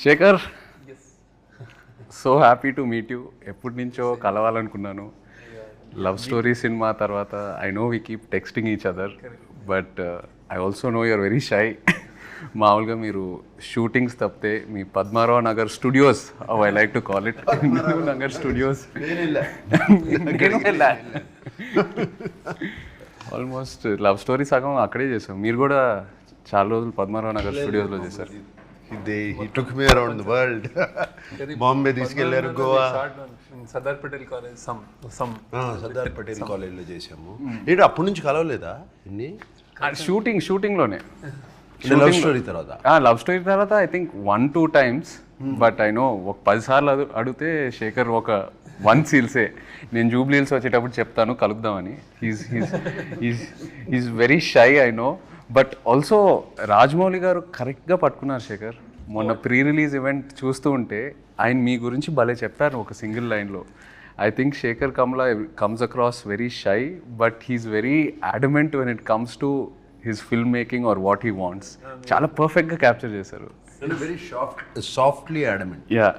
Shekhar, so happy to meet you. ఎప్పటి నుంచో కలవాలనుకున్నాను. లవ్ స్టోరీ సినిమా తర్వాత I know we keep texting each other, but I also know you're very shy. మామూలుగా మీరు shootings తప్పితే మీ Padmarao Nagar studios, I like to call it Nagar studios, almost love story సగం అక్కడే చేసాం. మీరు కూడా చాలా రోజులు పద్మారావు నగర్ స్టూడియోస్లో చేశారు. He took me around the world. Bombay తీసుకెళ్లారు, గోవా, సర్దార్ పటేల్ కాలేజ్ సర్దార్ పటేల్ కాలేజ్లో చేసాము. ఏంటి అప్పటి నుంచి కలవలేదా? ఇన్ని షూటింగ్లోనే. లవ్ స్టోరీ తర్వాత లవ్ స్టోరీ తర్వాత I think 1-2 times, but I know ఒక 10 సార్లు అడిగితే శేఖర్ ఒక 1 సీల్సే. నేను జూబ్లీ హిల్స్ వచ్చేటప్పుడు చెప్తాను కలుద్దామని. Is very shy, I know. But also Rajamouli garu కరెక్ట్గా పట్టుకున్నారు శేఖర్. మొన్న ప్రీ రిలీజ్ ఈవెంట్ చూస్తూ ఉంటే ఆయన మీ గురించి భలే చెప్పారు ఒక సింగిల్ లైన్లో. I think Shekhar Kammula comes across very shy, but he's very adamant when it comes to his film making or what he wants. చాలా పర్ఫెక్ట్గా క్యాప్చర్ చేశారు. very softly adamant. Yeah.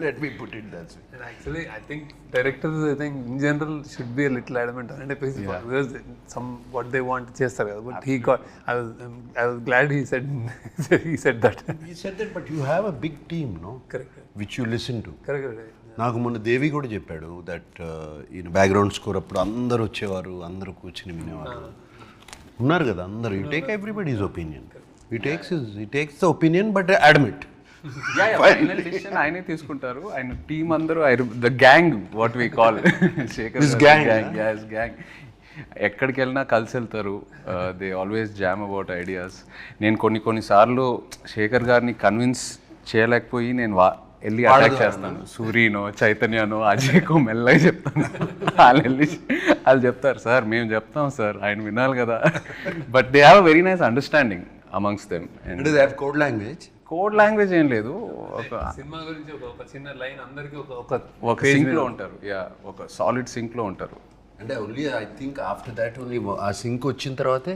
Let me put it that way. And actually, I think directors, I think in general, should be a little adamant on it because some what they want to chase. But he got. I was glad he said that. He said that, but you have a big team, no? Correct. Which you listen to. Correct. నాకు మొన్న దేవి కూడా చెప్పాడు that ఈయన background score అప్పుడు అందరు వచ్చేవారు, అందరూ కూర్చుని వినేవారు ఉన్నారు కదా అందరు. You take everybody's opinion. He takes the opinion, but admit. Final decision ఆయనే తీసుకుంటారు. ఆయన టీమ్ అందరూ, the gang what we call Shekhar gang. ఎక్కడికి వెళ్ళినా కలిసి వెళ్తారు. They always jam about ideas. నేను కొన్నిసార్లు శేఖర్ గారిని కన్విన్స్ చేయలేకపోయి నేను వెళ్ళి అటాక్ చేస్తాను. సూర్యనో చైతన్యనో అజయ్కో మెల్లగా చెప్తాను. వాళ్ళు చెప్తారు సార్ మేము చెప్తాం సార్, ఆయన వినాలి కదా. But they have very nice understanding amongst them. And do they have code language? Code language ఏం లేదు. ఒక సినిమా గురించి ఒక చిన్న లైన్ అందరికి ఒక సింక్ లో ఉంటారు. ఒక సాలిడ్ సింక్ లో ఉంటారు. అంటే only I think after that only ఆ సింక్ వచ్చిన తర్వాతే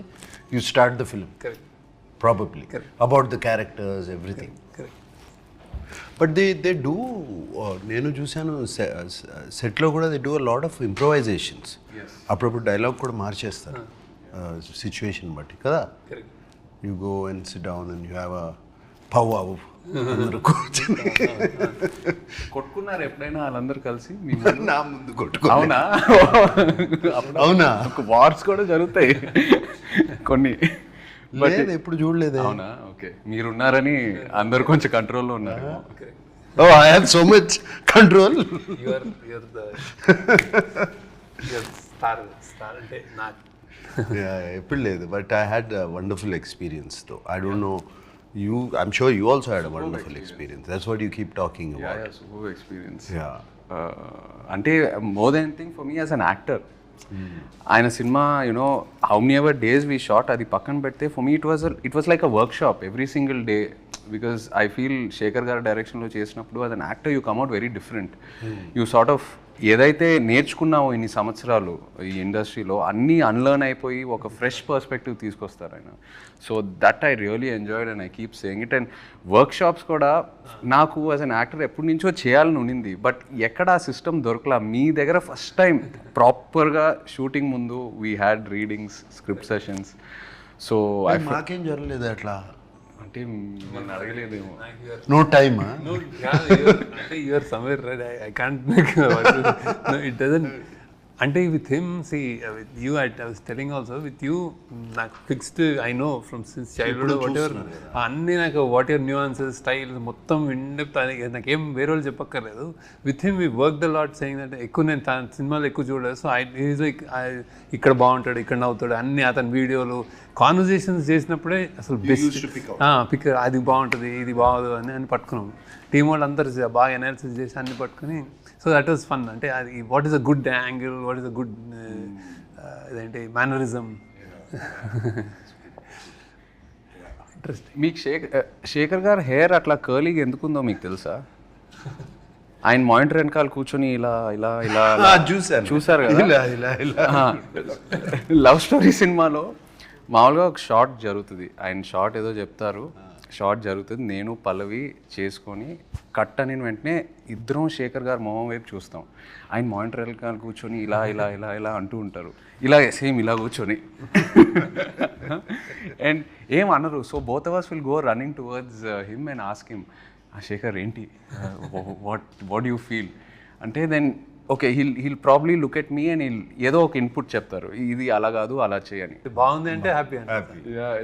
you start the film probably about the characters everything. But they do, నేను చూశాను సెట్లో కూడా they do a lot of improvisations. అప్పుడప్పుడు డైలాగ్ కూడా మార్చేస్తారు సిచ్యువేషన్ బట్టి కదా. You go and sit down and you have a powwow. కొట్టుకున్నారు ఎప్పుడైనా వాళ్ళందరూ కలిసి? నా ముందు కొట్టుకో. అవునా? అవునా? వార్స్ కూడా జరుగుతాయి కొన్ని. బట్ ఎప్పుడు చూడలేదు. అవునా? ఓకే, మీరున్నారని అందరు కొంచెం కంట్రోల్లో ఉన్నారు. Oh, I have so much control. You're the star అంటే నాకు ఎప్పుడు లేదు. But I had wonderful experience తో. I don't know you, I'm sure you also had wonderful experience. That's what you keep talking about. Super experience. అంటే more than anything for me as an actor, ఆయన cinema you know how many ever days we shot అది పక్కన పెడితే for me it was like a workshop every single day. Because I feel Shekhar గారి డైరెక్షన్లో చేసినప్పుడు as an actor you come at very different. You sort of ఏదైతే నేర్చుకున్నావో ఇన్ని సంవత్సరాలు ఈ ఇండస్ట్రీలో అన్నీ అన్లర్న్ అయిపోయి ఒక ఫ్రెష్ పర్స్పెక్టివ్ తీసుకొస్తారు ఆయన. So that I really enjoyed and I keep saying it. And work shops కూడా నాకు యాజ్ అన్ యాక్టర్ ఎప్పటి నుంచో చేయాలని ఉండింది, బట్ ఎక్కడ ఆ సిస్టమ్ దొరకలా. మీ దగ్గర ఫస్ట్ టైం ప్రాపర్గా షూటింగ్ ముందు we had readings, script sessions. So మాకేం జరగలేదు అట్లా. అంటే మిమ్మల్ని అడగలేదేమో. No time. అంటే you're somewhere right. I can't make it doesn't. అంటే with him see with you I was telling also with you నాకు fixed I know from since childhood whatever అన్నీ నాకు వాట్ ఎవర్ న్యూఆన్సెస్ స్టైల్స్ మొత్తం in depth నాకేం వేరే వాళ్ళు చెప్పక్కర్లేదు. With him we work the lot saying that ఎక్కువ నేను సినిమాలు ఎక్కువ చూడలేదు. సో ఈజ్ లైక్ ఇక్కడ బాగుంటాడు, ఇక్కడ నవ్వుతాడు, అన్ని అతని వీడియోలు కాన్వర్జేషన్స్ చేసినప్పుడే అసలు బెస్ట్ పిక్ అది బాగుంటుంది ఇది బాగోదు అని పట్టుకున్నాం. టీం వాళ్ళు అందరు బాగా అనాలిసిస్ చేసి అన్ని పట్టుకుని. So that was fun. అంటే అది what is a good angle, what is a good ఇదేంటి మేనరిజం. ఇంట్రెస్టింగ్. మీకు శేఖర్ గారు హెయిర్ అట్లా కర్లీగా ఎందుకుందో మీకు తెలుసా? ఆయన మానిటర్ వెనకాల కూర్చొని ఇలా ఇలా ఇలా చూసారు కదా. లవ్ స్టోరీ సినిమాలో మామూలుగా ఒక షార్ట్ జరుగుతుంది. ఆయన షార్ట్ ఏదో చెప్తారు, షార్ట్ జరుగుతుంది, నేను పల్లవి చేసుకొని కట్ అని వెంటనే ఇద్దరం శేఖర్ గారు మొహం వైపు చూస్తాం. ఆయన మానిటర్ గారు కూర్చొని ఇలా ఇలా ఇలా ఇలా అంటూ ఉంటారు, ఇలా సేమ్ ఇలా కూర్చొని అండ్ ఏం అనరు. So both of us will go running towards him and ask him, Shekhar ఏంటి, వాట్ యూ ఫీల్ అంటే, then okay he'll probably look at me and ఏదో ఒక ఇన్పుట్ చెప్తారు, ఇది అలా కాదు అలా చేయని. బాగుంది అంటే హ్యాపీ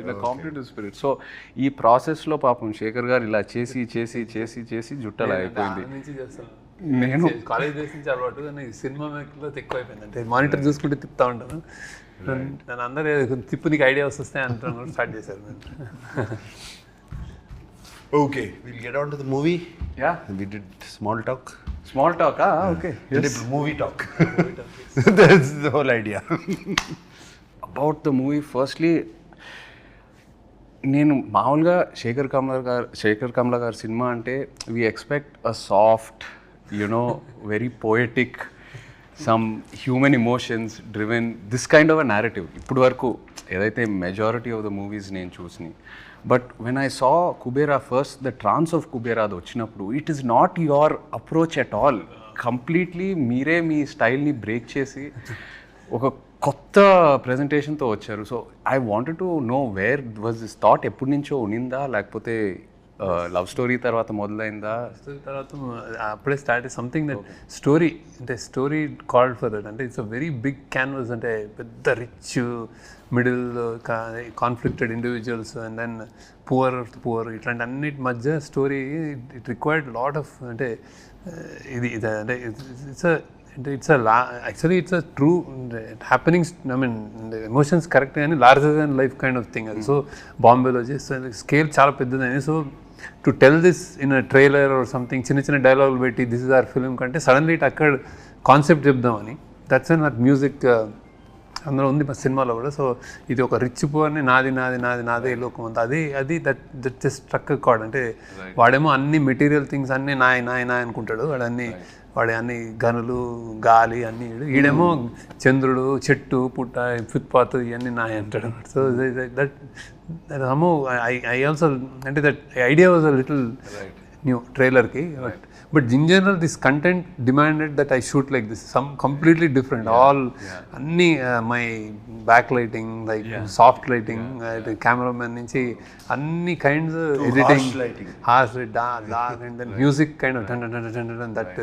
ఇట్లా కాంపిటేటివ్ స్పిరిట్. సో ఈ ప్రాసెస్లో పాపం శేఖర్ గారు ఇలా చేసి చేసి చేసి చేసి జుట్టలా అయిపోయింది. నేను కాలేజ్ డేస్ నుంచి అలవాటు, కానీ సినిమా మేకర్లో ఎక్కువ అయిపోయింది. అంటే మానిటర్ చూసుకుంటే తిప్పుతా ఉంటాను, నన్ను అందరూ తిప్పు నీకు ఐడియాస్ వస్తాయి అంటాను, స్టార్ట్ చేశారు. Okay, we'll get on to the movie. Yeah. We did small talk. Small talk, okay. Yes. Movie talk. That's the whole idea. About the movie, firstly, నేను మామూలుగా శేఖర్ కమ్ల గారి సినిమా అంటే we expect a soft, you know very poetic, some human emotions driven, this kind of a narrative. ఇప్పుడు వరకు ఏదైతే majority of the movies నేను చూసినాయి. But when I saw Kubera first, the trance of Kubera అది వచ్చినప్పుడు, it is not your approach at all. Completely మీరే మీ స్టైల్ని బ్రేక్ చేసి ఒక కొత్త ప్రజెంటేషన్తో వచ్చారు. So I wanted to know where was this thought, ఎప్పటి నుంచో ఉనిందా లేకపోతే లవ్ స్టోరీ తర్వాత మొదలైందా? తర్వాత అప్పుడే స్టార్ట్ సంథింగ్ దట్ స్టోరీ, అంటే స్టోరీ కాల్డ్ ఫర్ దట్. అంటే it's a very big canvas, అంటే పెద్ద rich middle conflicted individuals and then poor ఇట్లాంటి అన్నిటి మధ్య story. It required lot of, అంటే ఇది అంటే it's actually it's a true happenings, I mean emotions correct కానీ larger than life kind of thing అది. సో బాంబేలో చేస్తే స్కేల్ చాలా పెద్దదని. So to tell this in a trailer or something, చిన్న చిన్న డైలాగులు పెట్టి దిస్ ఇస్ అవర్ ఫిల్మ్ కంటే సడన్లీ ఇట్ అక్కడ కాన్సెప్ట్ చెప్దామని, దట్స్ అండ్ నాకు మ్యూజిక్ అందులో ఉంది మా సినిమాలో కూడా. సో ఇది ఒక రిచ్ పువర్ని నాది నాది నాది నాదే లోకం అంతా, అది దట్ జస్ట్ స్ట్రక్ కార్డ్. అంటే వాడేమో అన్ని మెటీరియల్ థింగ్స్ అన్నీ నాయ్ నాయ్ నాయ్ అనుకుంటాడు, వాడి అన్ని గనులు గాలి అన్నీ, ఈడేమో చంద్రుడు చెట్టు పుట్ట ఫుట్పాత్ ఇవన్నీ నాయ్ అంటాడు. సో దట్ హమో ఐ ఆల్సో, అంటే that idea was a little new ట్రైలర్కి. But in general this content demanded that I shoot like this, some completely different. All అన్నీ my back lighting, like soft lighting, cameraman నుంచి అన్ని kinds, editing, harsh dark and then music kind of that.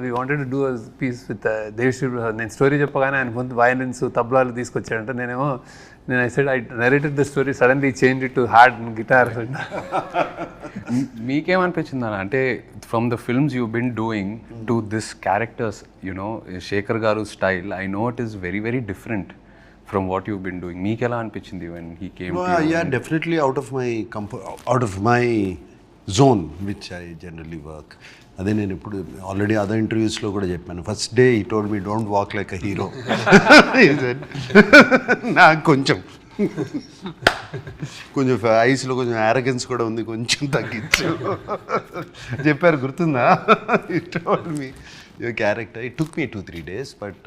We wanted to do a piece with Devshri. నేను స్టోరీ చెప్పగానే ఆయన ముందు violins తబ్లాలు తీసుకొచ్చాడంటే, నేను I said I narrated the story, suddenly changed it to hard guitar. మీకేమనిపించింది అన్న, అంటే from the films you been doing to this characters, you know Shekhar garu style, I know it is very very different from what you been doing. మీకు ఎలా అనిపించింది when he came to you? Yeah, definitely out of my zone which I generally work. అదే నేను ఇప్పుడు already other ఇంటర్వ్యూస్లో కూడా చెప్పాను. First day ఈ told me don't walk like a hero. నాకు కొంచెం ఐస్లో కొంచెం యారగెన్స్ కూడా ఉంది, కొంచెం తగ్గించు చెప్పారు, గుర్తుందా? He told me your character. It took me 2-3 days, but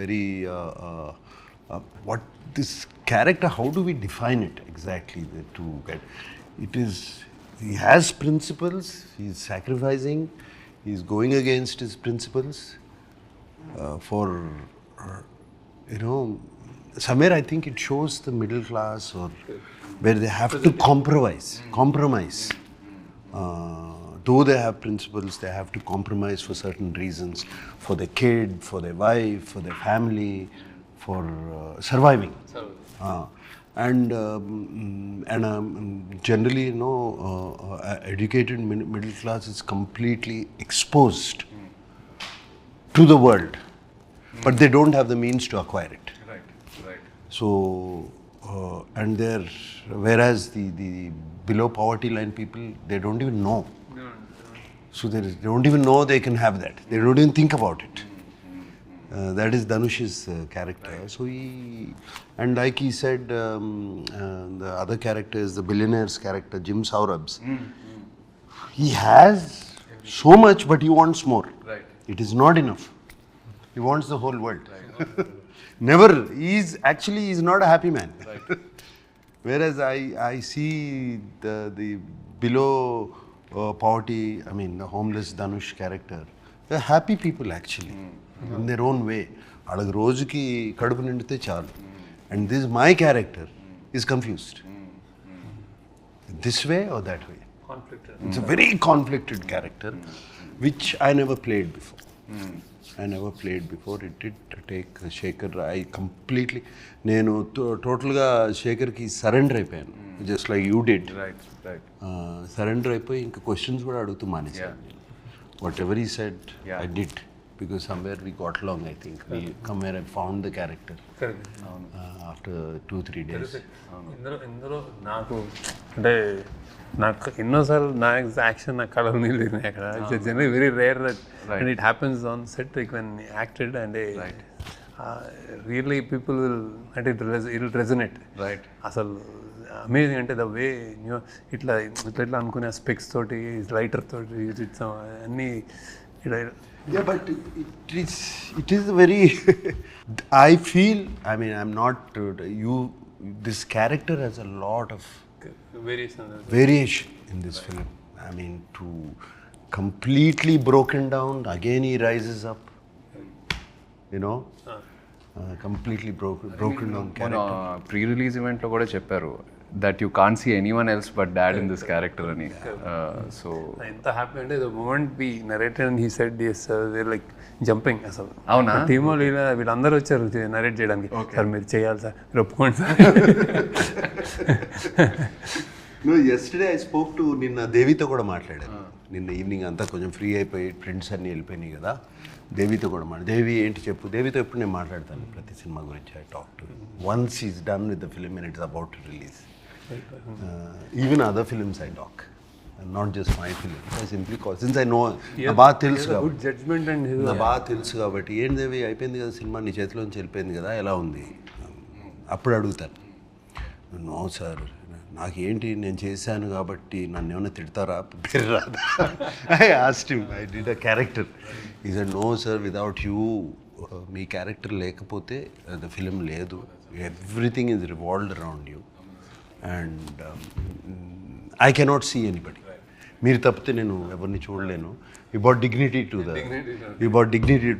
very what this character, how do we define it exactly to get it is. He has principles, he is sacrificing, he is going against his principles for, somewhere I think it shows the middle class, or where they have to compromise. Though they have principles, they have to compromise for certain reasons, for their kid, for their wife, for their family, for surviving. And generally, educated middle class is completely exposed to the world, but they don't have the means to acquire it. Right. So, and whereas the below poverty line people, they don't even know. So they don't even know they can have that. They don't even think about it. That is Dhanush's character. Right. So and like he said, the other character is the billionaire's character, Jim Saurabh's. He has so much, but he wants more. Right. It is not enough. He wants the whole world. Right. Never. He's not a happy man. Right. Whereas I see the below poverty, I mean the homeless Dhanush character, they're happy people actually, in their own way. వాళ్ళకి రోజుకి కడుపు నిండితే చాలు. And this my character is confused. This way or that way. Conflicted. It's a very conflicted character, which I never played before. It did take Sekhar. I completely, నేను టోటల్గా శేఖర్కి surrender అయిపోయాను, just like you did. Surrender అయిపోయి ఇంకా questions కూడా అడుగుతూ మానేసాను. What ever he said I did, because somewhere we got along, I think. Somewhere I found the character. After 2-3 days. ఇందులో నాకు అంటే నాకు ఎన్నోసార్లు నా యాక్షన్ నా కళలు నీళ్ళు అక్కడ. It's generally very rare that and it happens on set like when acted and really people will అంటే ఇట్ రెజనేట్. రైట్. అసలు అమేజింగ్ అంటే ద వే ఇట్లా ఇట్లా అనుకునే స్పెక్స్ తోటి లైటర్ తోటి అన్నీ. Yeah, but it is very. I feel. I mean, I'm not. This character has a lot of variation in this film. I mean, to completely broken down. Again, he rises up. You know, completely broken down character. Pre-release event lo kuda chepparu that you can't see anyone else but dad in this character ani. So enta happy ante the moment we narrated and he said yes, they like jumping asalu. avuna team lo వీళ్ళందరూ వచ్చారు narrate చేయడానికి. Sir మీరు చేయాలి sir, మీరు ఒప్పుకోండి sir. No, yesterday I spoke to నిన్న దేవితో కూడా మాట్లాడాను. నిన్న ఈవినింగ్ అంతా కొంచెం ఫ్రీ అయిపోయి ఫ్రెండ్స్ అన్నీ వెళ్ళిపోయినాయి కదా, దేవితో కూడా దేవి ఏంటి చెప్పు. దేవితో ఎప్పుడు నేను మాట్లాడతాను ప్రతి సినిమా గురించి. I talk to once is done with the film and it's about to release. Even other films I talk, not just my film. I simply call since I know నా బాగా తెలుసు కాబట్టి ఏంటి దేవి అయిపోయింది కదా సినిమా, నీ చేతిలోంచి వెళ్ళిపోయింది కదా, ఎలా ఉంది అప్పుడు అడుగుతాను. నో సార్, నాకేంటి నేను చేశాను కాబట్టి నన్ను ఏమైనా తిడతారా, పేరు రాదా. I asked him, I did a character. He said no sir, without you, మీ క్యారెక్టర్ లేకపోతే ద ఫిలిం లేదు. Everything is revolved around you and I cannot see anybody. మీరు తప్పితే నేను ఎవరిని చూడలేను. You brought dignity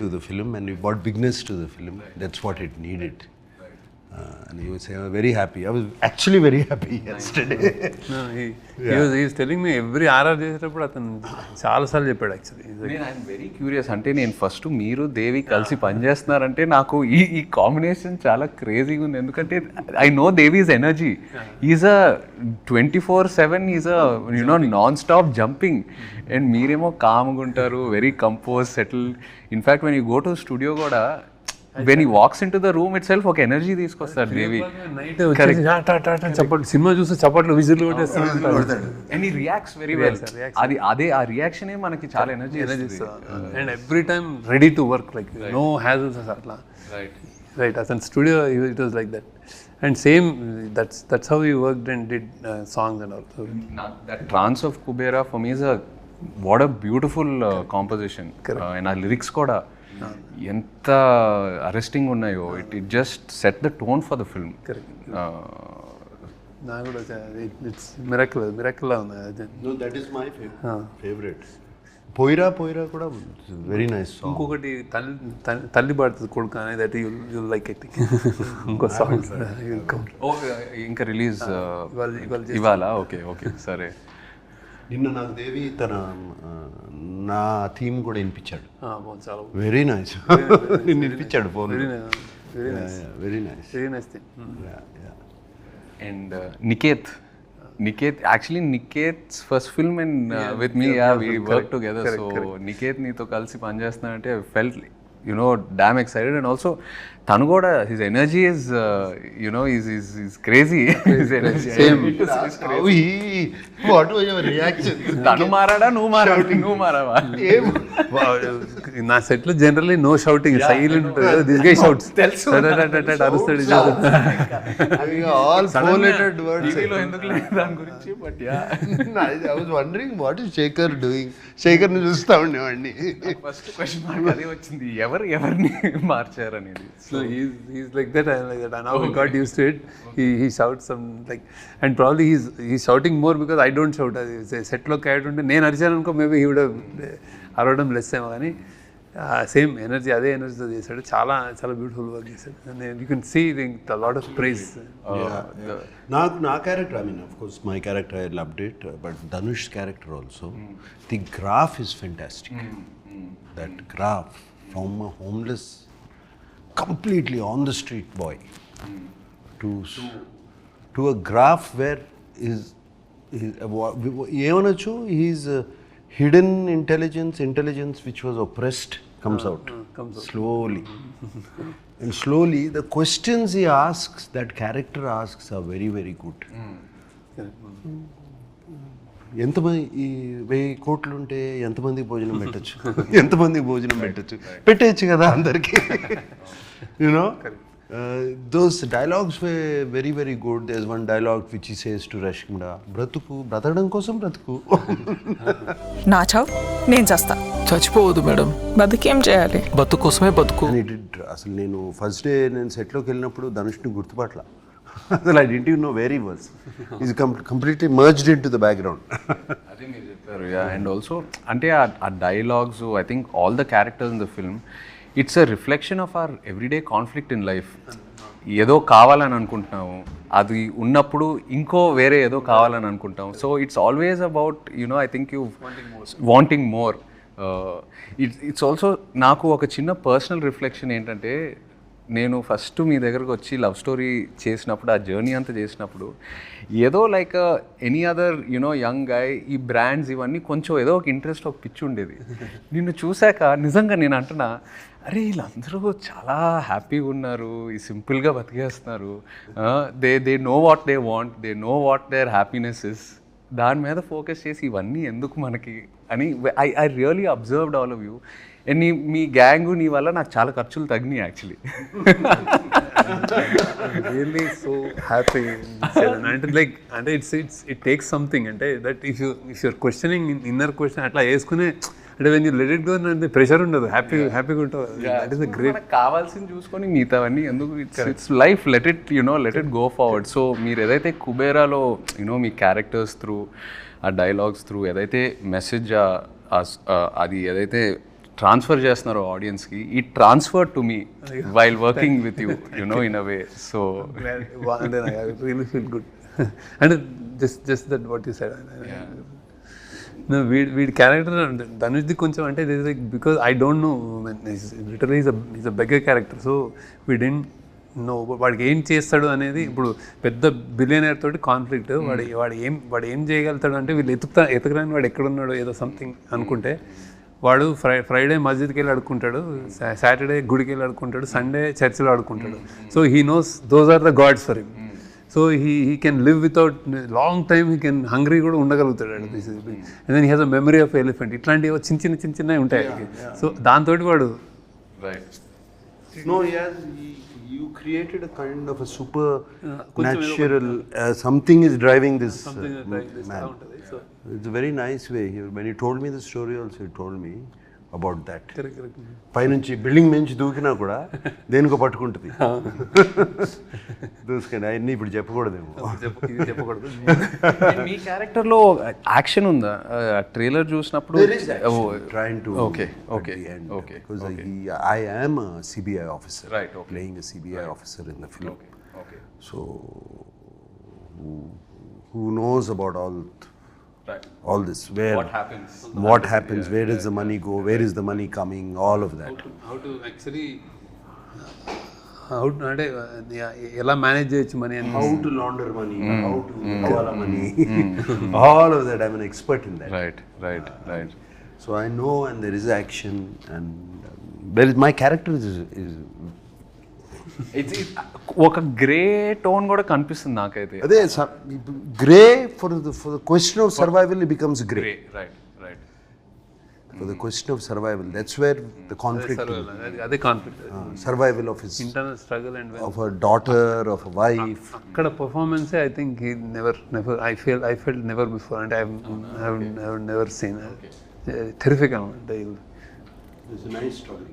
to the film and you brought bigness to the film. That's what it needed. And he was very happy. I was actually very happy yesterday. No, he was telling me every RR చేసేటప్పుడు అతను చాలాసార్లు చెప్పాడు actually. I'm very curious. అంటే నేను first మీరు దేవి కలిసి పనిచేస్తున్నారంటే నాకు ఈ కాంబినేషన్ చాలా క్రేజీగా ఉంది. ఎందుకంటే I know Devi's energy. Is a 24/7 is a non stop jumping. And మీరేమో కామ్గా ఉంటారు, very compose, settle. In fact when you go to studio కూడా when he walks into the room itself ఒక ఎనర్జీ తీసుకొస్తాడు దేవి. చప్పట్లు సినిమా చూస్తే చప్పట్లు whistle కొట్టేస్తాడు and he reacts very well. అదే ఆ రియాక్షనే మనకి చాలా energy and every time ready to work like no hassles అట్లా. రైట్ అతని studio it was like that. And same, that's how he worked and did songs and all. So that trance of Kubera for me is what a beautiful composition. And our lyrics kuda ఎంత arresting ఉన్నాయో. It just set the tone for the film. నాకు కూడా it's miracle ఉంది. No, that is my favorite. పోయిరా కూడా very nice song. ఇంకొకటి తల్లి పాడుతుంది కొడుకు అనేది, దట్ యు లైక్ ఇట్. ఇంకో సాంగ్ ఇంకా రిలీజ్ ఇవాళ. ఓకే సరే. నిన్న నాకు దేవి తన నా థీమ్ కూడా వినిపించాడు. చాలా వెరీ నైస్. నిన్ను వినిపించాడు phone. Very nice. And actually Niket's first film and with me, we worked together. So Niket నీతో కలిసి పనిచేస్తున్నానంటే I felt damn excited. And also tanu kuda, his energy is is crazy. His energy same. What was your reaction? Tanu marada nu marava. నా set లో generally no shouting, silent ఉంటుంది. This guy shouts అరుస్తాడు. All four-lettered words. టీవీలో ఎందుకు లేదు దాని గురించి. But I was wondering what is Sekhar doing. Sekhar ని చూస్తా ఉండేవాడిని. ఫస్ట్ క్వశ్చన్ మార్క్ అదే వచ్చింది. ఎవరిని మార్చారు అనేది. So he's like that, I'm like that. And now we got used to it. He shouts some like, and probably he's shouting more because I don't shout. Set లో character ఉంటే నేను అరిచాను అనుకో, మేబీ he would have అరవడం less ఏమో, కానీ same energy, అదే ఎనర్జీతో చేశాడు. చాలా చాలా బ్యూటిఫుల్ వర్క్ చేశాడు. And you can see the lot of praise. నా character, I mean, of course, my character I loved it, but Dhanush's character also, the graph is fantastic. That graph from a homeless, completely on the street boy, to a graph where ఏమనొచ్చు, he's hidden intelligence which was oppressed comes out slowly. And slowly the questions he asks, that character asks, are very, very good. ఎంతమంది ఈ 1000 కోట్లు ఉంటే ఎంతమంది భోజనం పెట్టచ్చు, ఎంతమంది భోజనం పెట్టచ్చు కదా అందరికీ. You know those dialogues were very, very good. There's one dialogue which he says to Rasmika, బ్రతకడం కోసం బ్రతుకు. నా చావు నేను చేస్తా. చచ్చిపోవద్దు మేడం, బతుకేం చేయాలి, బతుకు కోసమే బతుకు. అసలు నేను ఫస్ట్ డే నేను సెట్లోకి వెళ్ళినప్పుడు ధనుష్ని గుర్తుపట్ల. అసలు I didn't even know where he was. He's completely merged into the background. అదే మీరు చెప్పారు. అండ్ ఆల్సో అంటే ఆ dialogues, I think all the characters in the film, it's a reflection of our everyday conflict in life. ఏదో కావాలని అనుకుంటున్నాము, అది ఉన్నప్పుడు ఇంకో వేరే ఏదో కావాలని అనుకుంటాం. So it's always about I think you wanting more. It's also నాకు ఒక చిన్న పర్సనల్ రిఫ్లెక్షన్ ఏంటంటే, నేను ఫస్ట్ మీ దగ్గరకు వచ్చి లవ్ స్టోరీ చేసినప్పుడు, ఆ జర్నీ అంతా చేసినప్పుడు, ఏదో like any other young guy, ఈ బ్రాండ్స్ ఇవన్నీ కొంచెం ఏదో ఒక ఇంట్రెస్ట్, ఒక పిచ్చి ఉండేది. నిన్ను చూశాక నిజంగా నేను అంటున్నా, అరే వీళ్ళందరూ చాలా హ్యాపీగా ఉన్నారు, ఈ సింపుల్గా బతికేస్తున్నారు, they know what they want, they know what their happiness is. దాని మీద ఫోకస్ చేసి ఇవన్నీ ఎందుకు మనకి అని I really observed all of you. And మీ గ్యాంగ్ నీ వల్ల నాకు చాలా ఖర్చులు తగ్గినాయి యాక్చువల్లీ. Really so happy. అంటే లైక్ అంటే ఇట్ టేక్స్ సంథింగ్, అంటే that if you're questioning inner question అట్లా వేసుకునే, అంటే when you let it go అంటే ప్రెషర్ ఉండదు, హ్యాపీగా ఉంటుంది. That is great. కావాల్సింది చూసుకొని మిగతావన్నీ ఎందుకు, it's life, let it go forward. So మీరు ఏదైతే కుబేరాలో మీ క్యారెక్టర్స్ త్రూ, ఆ డైలాగ్స్ త్రూ ఏదైతే మెసేజ్ అది ఏదైతే ట్రాన్స్ఫర్ చేస్తున్నారో ఆడియన్స్కి, ఈ transfer to me while working with you in a way. So really feel good. అంటే just that what you said. వీడి క్యారెక్టర్ ధనుష్ది కొంచెం అంటే because I don't know, literally is a beggar character. So we don't know వాడికి ఏం చేస్తాడు అనేది. ఇప్పుడు పెద్ద బిలియనర్ తోటి కాన్ఫ్లిక్ట్, వాడు ఏం చేయగలుగుతాడు అంటే, వీళ్ళు ఎతకడానికి వాడు ఎక్కడున్నాడో ఏదో సంథింగ్ అనుకుంటే, వాడు ఫ్రైడే మస్జిద్కి వెళ్ళి అడుక్కుంటాడు, సాటర్డే గుడికి వెళ్ళి అడుక్కుంటాడు, సండే చర్చిలో అడుక్కుంటాడు. So he knows those are the gods for him. So he can live without long time, he can hungry కూడా ఉండగలుగుతాడు. And then he has a memory of elephant. ఇట్లాంటివి చిన్నవి ఉంటాయి. సో దాంతో వాడు you created a kind of a supernatural something is driving this man. It's a very nice way. When you told me the story also, you told me about that. Correct. పైనుంచి building నుంచి దూకినా కూడా దేనికో పట్టుకుంటుంది. దూసుకండి అవన్నీ ఇప్పుడు చెప్పకూడదేమో. మీ క్యారెక్టర్లో action ఉందా? Trailer చూసినప్పుడు trying to okay because I am a CBI officer, right, playing a CBI officer in the film. Okay. So who knows about all this, where what happens, where does the money go, where is the money coming, all of that. How to actually అంటే ఎలా manage చేయొచ్చు money, how to launder money, how to hawala money, all of that. I'm an expert in that. Right. So I know, and there is action, and my character is ఒక grey tone కూడా కనిపిస్తుంది నాకైతే. అదే grey for the question of survival it becomes grey. Right For the question of survival, that's where the conflict. అదే conflict, survival of his internal struggle and of a daughter, of a wife. అక్కడ performance I think he never I felt never before, and I have never seen. Terrific. It's a nice story.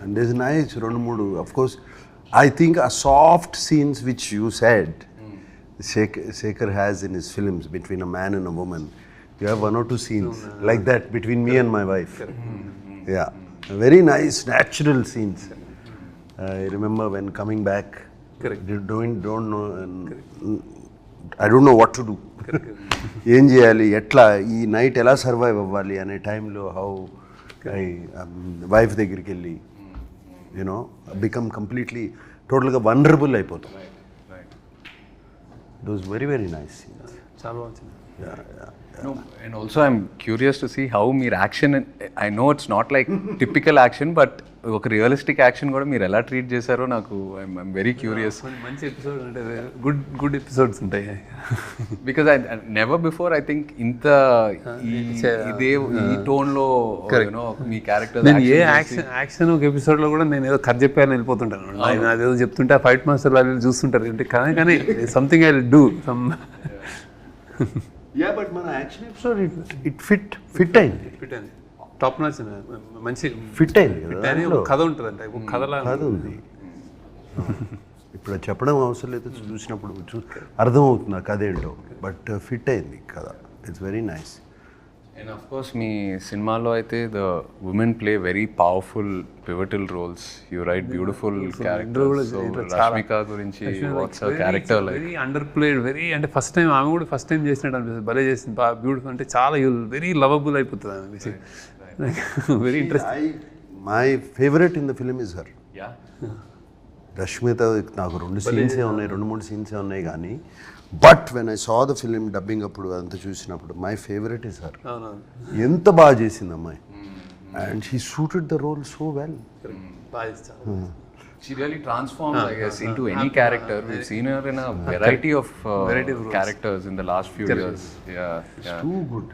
And there's nice రెండు మూడు, of course, I think a soft scenes which you said Sekhar has in his films between a man and a woman. You have 1 or 2 scenes like that between me and my wife. Yeah, very nice natural scenes. I remember when coming back, don't know, I don't know what to do. ఏం చేయాలి, ఎట్లా ఈ night ఎలా survive అవ్వాలి అనే టైంలో how I wife దగ్గరికి వెళ్ళి యూనో బికమ్ కంప్లీట్లీ టోటల్గా వనరబుల్ అయిపోతాం. It was very very nice. చాలా బాగుంది. No, and also I'm curious to see how మీరు action, I know it's not like typical action, but ఒక రియలిస్టిక్ యాక్షన్ కూడా మీరు ఎలా ట్రీట్ చేశారో నాకు ఐఎమ్ వెరీ క్యూరియస్. మంచి ఎపిసోడ్ అంటే గుడ్ ఎపిసోడ్స్ ఉంటాయి. Because I never before I think ఇంత ఇదే ఈ టోన్లో మీ క్యారెక్టర్. నేను ఏ యాక్షన్ ఒక ఎపిసోడ్లో కూడా నేను ఏదో కథ చెప్పాను వెళ్ళిపోతుంటాను. ఆయన అదేదో చెప్తుంటే ఫైట్ మాస్టర్ వాళ్ళు చూస్తుంటారు అంటే కానీ something I will do some. Yeah but మన యాక్షన్ ఎపిసోడ్ ఇట్ ఫిట్ అయింది. టాప్ నాచ్ మంచి ఫిట్ అయింది కదా. కథ ఉంటుంది అంటే కథలా కథ ఉంది. ఇప్పుడు చెప్పడం అవసరం లేదు, చూసినప్పుడు అర్థమవుతుంది ఆ కథ ఏంటో. బట్ ఫిట్ అయింది కథ. It's very nice. And of course మీ సినిమాలో అయితే the women play very powerful pivotal roles. You write beautiful characters. So Rashmika గురించి what's her character like? Very underplayed, very అంటే ఫస్ట్ టైం ఆమె కూడా ఫస్ట్ టైం చేసినట్టు అనిపిస్తుంది. భలే చేసింది, బాగా బ్యూటిఫుల్. అంటే చాలా వెరీ లవబుల్ అయిపోతుంది ఆమె. Very interesting. My favourite in the film is her. Rashmita నాకు 2 సీన్సే ఉన్నాయి, 2-3 సీన్సే ఉన్నాయి కానీ but when I saw the film dubbing అప్పుడు అంతా చూసినప్పుడు మై ఫేవరెట్ ఇస్ హర్. ఎంత బాగా చేసింది అమ్మాయి. And she suited the role so well. She really transforms, I guess, into any character. We've seen her in a variety of characters in the last few years. Yeah. Too good.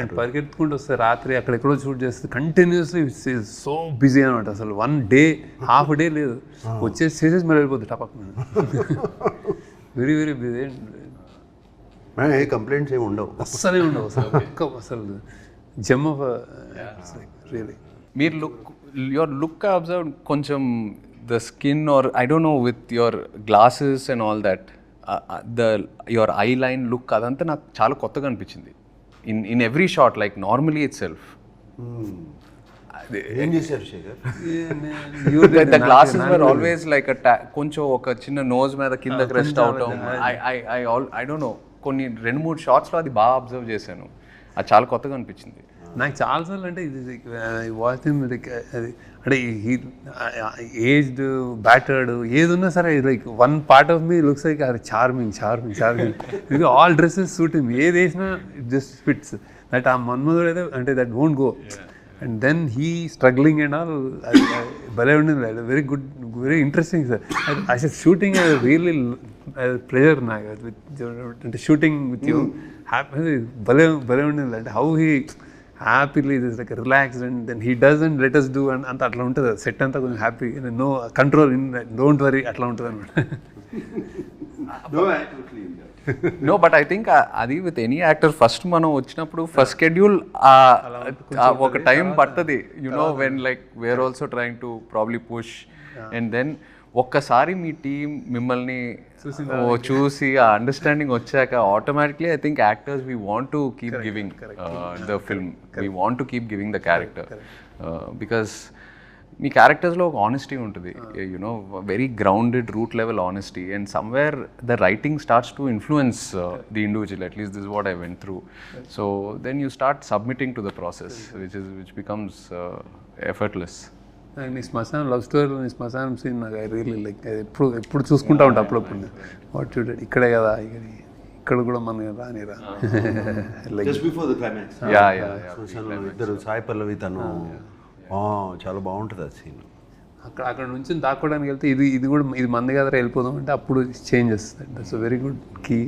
And పరిగెత్తుకుంటూ వస్తే రాత్రి అక్కడెక్కడో shoot చేస్తే continuously so busy అనమాట. అసలు 1 day half day లేదు, వచ్చేసి చేసేసి మరి వెళ్ళిపోతుంది టపక్. Very very busy. ఏ కంప్లైంట్స్ ఏమి ఉండవు, అస్సలే ఉండవు అసలు జమ్ ఆఫ్ రియలీ. మీరు యువర్ లుక్ అబ్జర్వ్ కొంచెం the skin or I don't know with your glasses and all that your eye line look అదంతా నాకు చాలా కొత్తగా అనిపించింది. In every shot, like normally itself. ఏం చేశారు Shekhar? The glasses were always like కొంచెం ఒక చిన్న నోజ్ మీద కిందకి రెస్ట్ అవటం. I don't know, కొన్ని 2-3 షాట్స్లో అది బాగా అబ్జర్వ్ చేశాను. అది చాలా కొత్తగా అనిపించింది నాకు చాలాసార్లు. అంటే ఇది వాచ్ అది అంటే ఏజ్డ్ బ్యాటర్డ్ ఏది ఉన్నా సరే like 1 part of me looks like అది charming. All dresses suit him, ఏది వేసినా ఇట్ జస్ట్ ఫిట్స్. దట్ ఆ మన్మధుడు అయితే అంటే that won't go. And then he struggling and all భలే ఉండింది. Very good, very interesting sir. అసలు షూటింగ్ రియల్లీ ప్లెజర్ నాకు అంటే షూటింగ్ విత్ యూ. హ్యాపీ భలే ఉండింది. అంటే how he happily is like relaxed and then he doesn't let us do అంత అట్లా ఉంటుంది. సెట్ అంతా కొంచెం happy, no control, don't worry అట్లా ఉంటుంది అనమాట. నో బట్ ఐ థింక్ అది విత్ ఎనీ యాక్టర్ ఫస్ట్ మనం వచ్చినప్పుడు ఫస్ట్ షెడ్యూల్ ఒక టైం పడుతుంది. You know when like we're also trying to probably push and then ఒక్కసారి మీ టీం మిమ్మల్ని చూసి ఆ అండర్స్టాండింగ్ వచ్చాక automatically I think actors we want to keep giving the film, we want to keep giving the character. Because మీ క్యారెక్టర్స్లో ఒక honesty ఉంటుంది, you know very grounded root level honesty. And somewhere the writing starts to influence the individual. At least this what I went through. So then you start submitting to the process which becomes effortless. నీ శ్మశానం love స్టోరీలో నీ శ్మశానం scene నాకు I really like ఎప్పుడు చూసుకుంటా ఉంటా అప్పుడప్పుడు. వాట్ చూడండి ఇక్కడే కదా, ఇక్కడ కూడా మన రానిరా. జస్ట్ బిఫోర్ ద క్లైమాక్స్ ఇద్దరు సాయి పల్లవి తను చాలా బాగుంటుంది ఆ సీన్. అక్కడ నుంచి దాక్కోవడానికి వెళ్తే ఇది కూడా ఇది మంది కదా వెళ్ళిపోదాం అంటే అప్పుడు చేంజ్ చేస్తుంది. దట్స్ వెరీ గుడ్ కీ.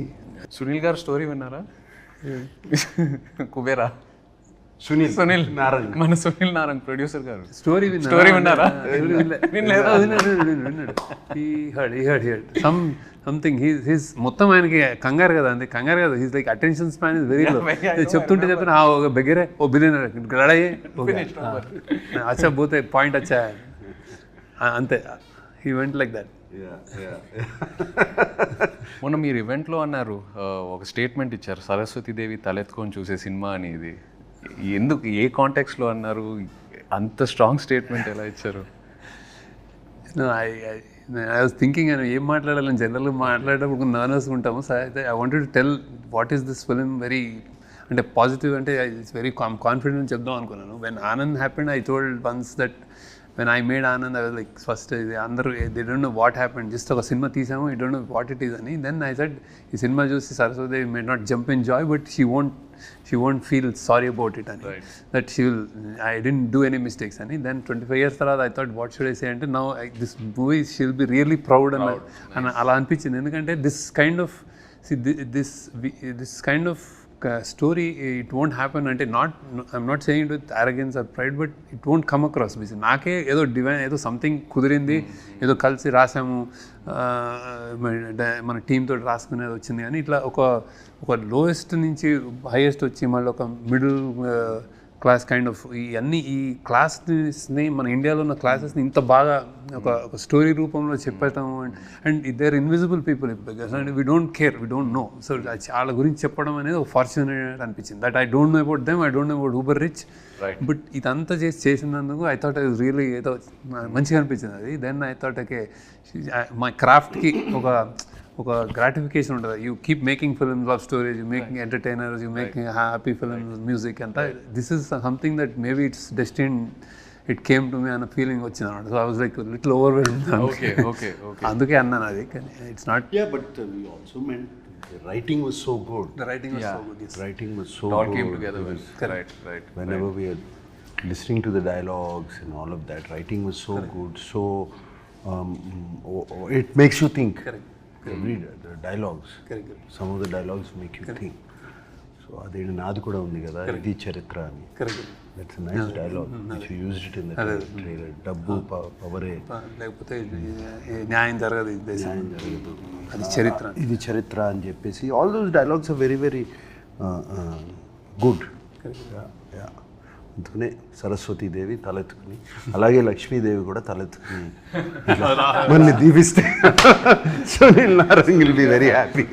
సునీల్ గారు స్టోరీ విన్నారా? కుబేరా సునీల్ నారంగ్, మన సునీల్ నారంగ్ ప్రొడ్యూసర్ గారు. స్టోరీ విన్నారా? విన్నాడు. సంథింగ్ హీస్ మొత్తం ఆయనకి కంగారు కదా, అంతే కంగారు కదా. He's like attention span is very low. చెప్తుంటే ఒక బెగరే ఓ బిలియనర్ రెడీ అచ్చా పోతే పాయింట్ వచ్చా అంతే. He went like that. మొన్న మీరు ఈవెంట్లో అన్నారు, ఒక స్టేట్మెంట్ ఇచ్చారు, సరస్వతీదేవి తలెత్తుకొని చూసే సినిమా అని. ఇది ఎందుకు, ఏ కాంటెక్స్లో అన్నారు? అంత స్ట్రాంగ్ స్టేట్మెంట్ ఎలా ఇచ్చారు? ఐ వాజ్ థింకింగ్ అని ఏం మాట్లాడాలని జనరల్గా మాట్లాడేటప్పుడు నర్వస్ ఉంటాము. సో అయితే I wanted to tell what is this film very అంటే పాజిటివ్, అంటే ఇట్స్ వెరీ కాన్ఫిడెంట్ చెప్దాం అనుకున్నాను. When Anand happened I told once that when I made Anand, I was like, first, they don't know what happened. Just a cinema తీసాము, I don't know what it is ani. Then I said, ఈ cinema చూసి Saraswati may not jump in joy, but she won't feel sorry about it ani. Right. That I didn't do any mistakes ani. Then 25 years tarvata I thought, what should I say ante, now this movie she'll be really proud and ala అనిపించింది. ఎందుకంటే this kind of story, it won't happen అంటే I'm not saying it with arrogance or pride, but it won't come across. నాకే ఏదో divine, ఏదో something కుదిరింది, ఏదో కలిసి రాసాము, మన టీమ్ తోటి రాసుకునేది వచ్చింది. కానీ ఇట్లా ఒక లోయెస్ట్ నుంచి హైయెస్ట్ వచ్చి మళ్ళీ ఒక మిడిల్ క్లాస్ కైండ్ ఆఫ్ ఈ క్లాస్ని మన ఇండియాలో ఉన్న క్లాసెస్ని ఇంత బాగా ఒక స్టోరీ రూపంలో చెప్పేస్తాము. And they are invisible people because and we don't care, we don't know. So వాళ్ళ గురించి చెప్పడం అనేది ఒక ఫార్చునేట్ అనిపించింది. That I don't know about them, I don't know about uber rich, but ఇదంతా చేసినందుకు I thought I was really ఏదో మంచిగా అనిపించింది అది. దెన్ ఐ థాట్ ఓకే, మా క్రాఫ్ట్కి ఒక గ్రాటిఫికేషన్ ఉంటుంది. You keep making films, love stories, you making entertainers, you making happy films, music అంతా. This is something that maybe it's destined, it came to me అన్న feeling వచ్చింది అనమాట. So I was like little overwhelmed. అందుకే అన్నాను అది. కానీ it's not. Yeah, but we also meant the writing was so good. The writing was so good. Yes. Writing was so It all good. came together well. Right. Whenever we are listening to the dialogues and all of that, writing was so good. So it makes you think. Correct. The dialogues. Correct. Some of the dialogues make you think. So అదే నాది కూడా ఉంది కదా, ఇది చరిత్ర అని. That's a nice dialogue which you used it in the trailer. డబ్బు పవరే లేకపోతే న్యాయం జరగదు, న్యాయం జరగదు, అది చరిత్ర, ఇది చరిత్ర అని చెప్పేసి all those dialogues are very very good. Yeah. అందుకనే సరస్వతీదేవి తలెత్తుకుని, అలాగే లక్ష్మీదేవి కూడా తలెత్తుకుని మళ్ళీ దీవిస్తే Sunil Narang will be very happy.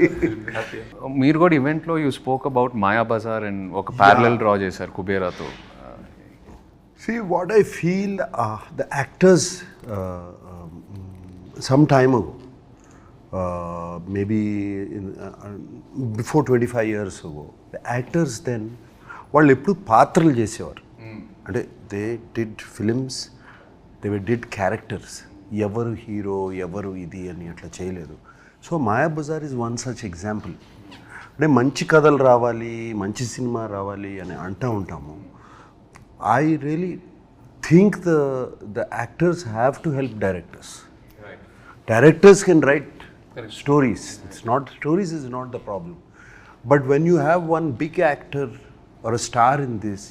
మీరు కూడా ఈవెంట్లో you spoke about Maya Bazar and ఒక ప్యారలల్ డ్రా చేశారు కుబేరాతో. See, what I feel, the actors some time ago, maybe before 25 years ago, the actors then, వాళ్ళు ఎప్పుడు పాత్రలు చేసేవారు. అంటే they did films, they did characters. ఎవరు హీరో, ఎవరు ఇది అని అట్లా చేయలేదు. So Maya Bazar is one such example. అంటే మంచి కథలు రావాలి, మంచి సినిమా రావాలి అని అంటూ ఉంటాము. I really think the actors have to help directors. Right. Directors can write stories. Stories is not the problem. But when you have one big actor or a star in this,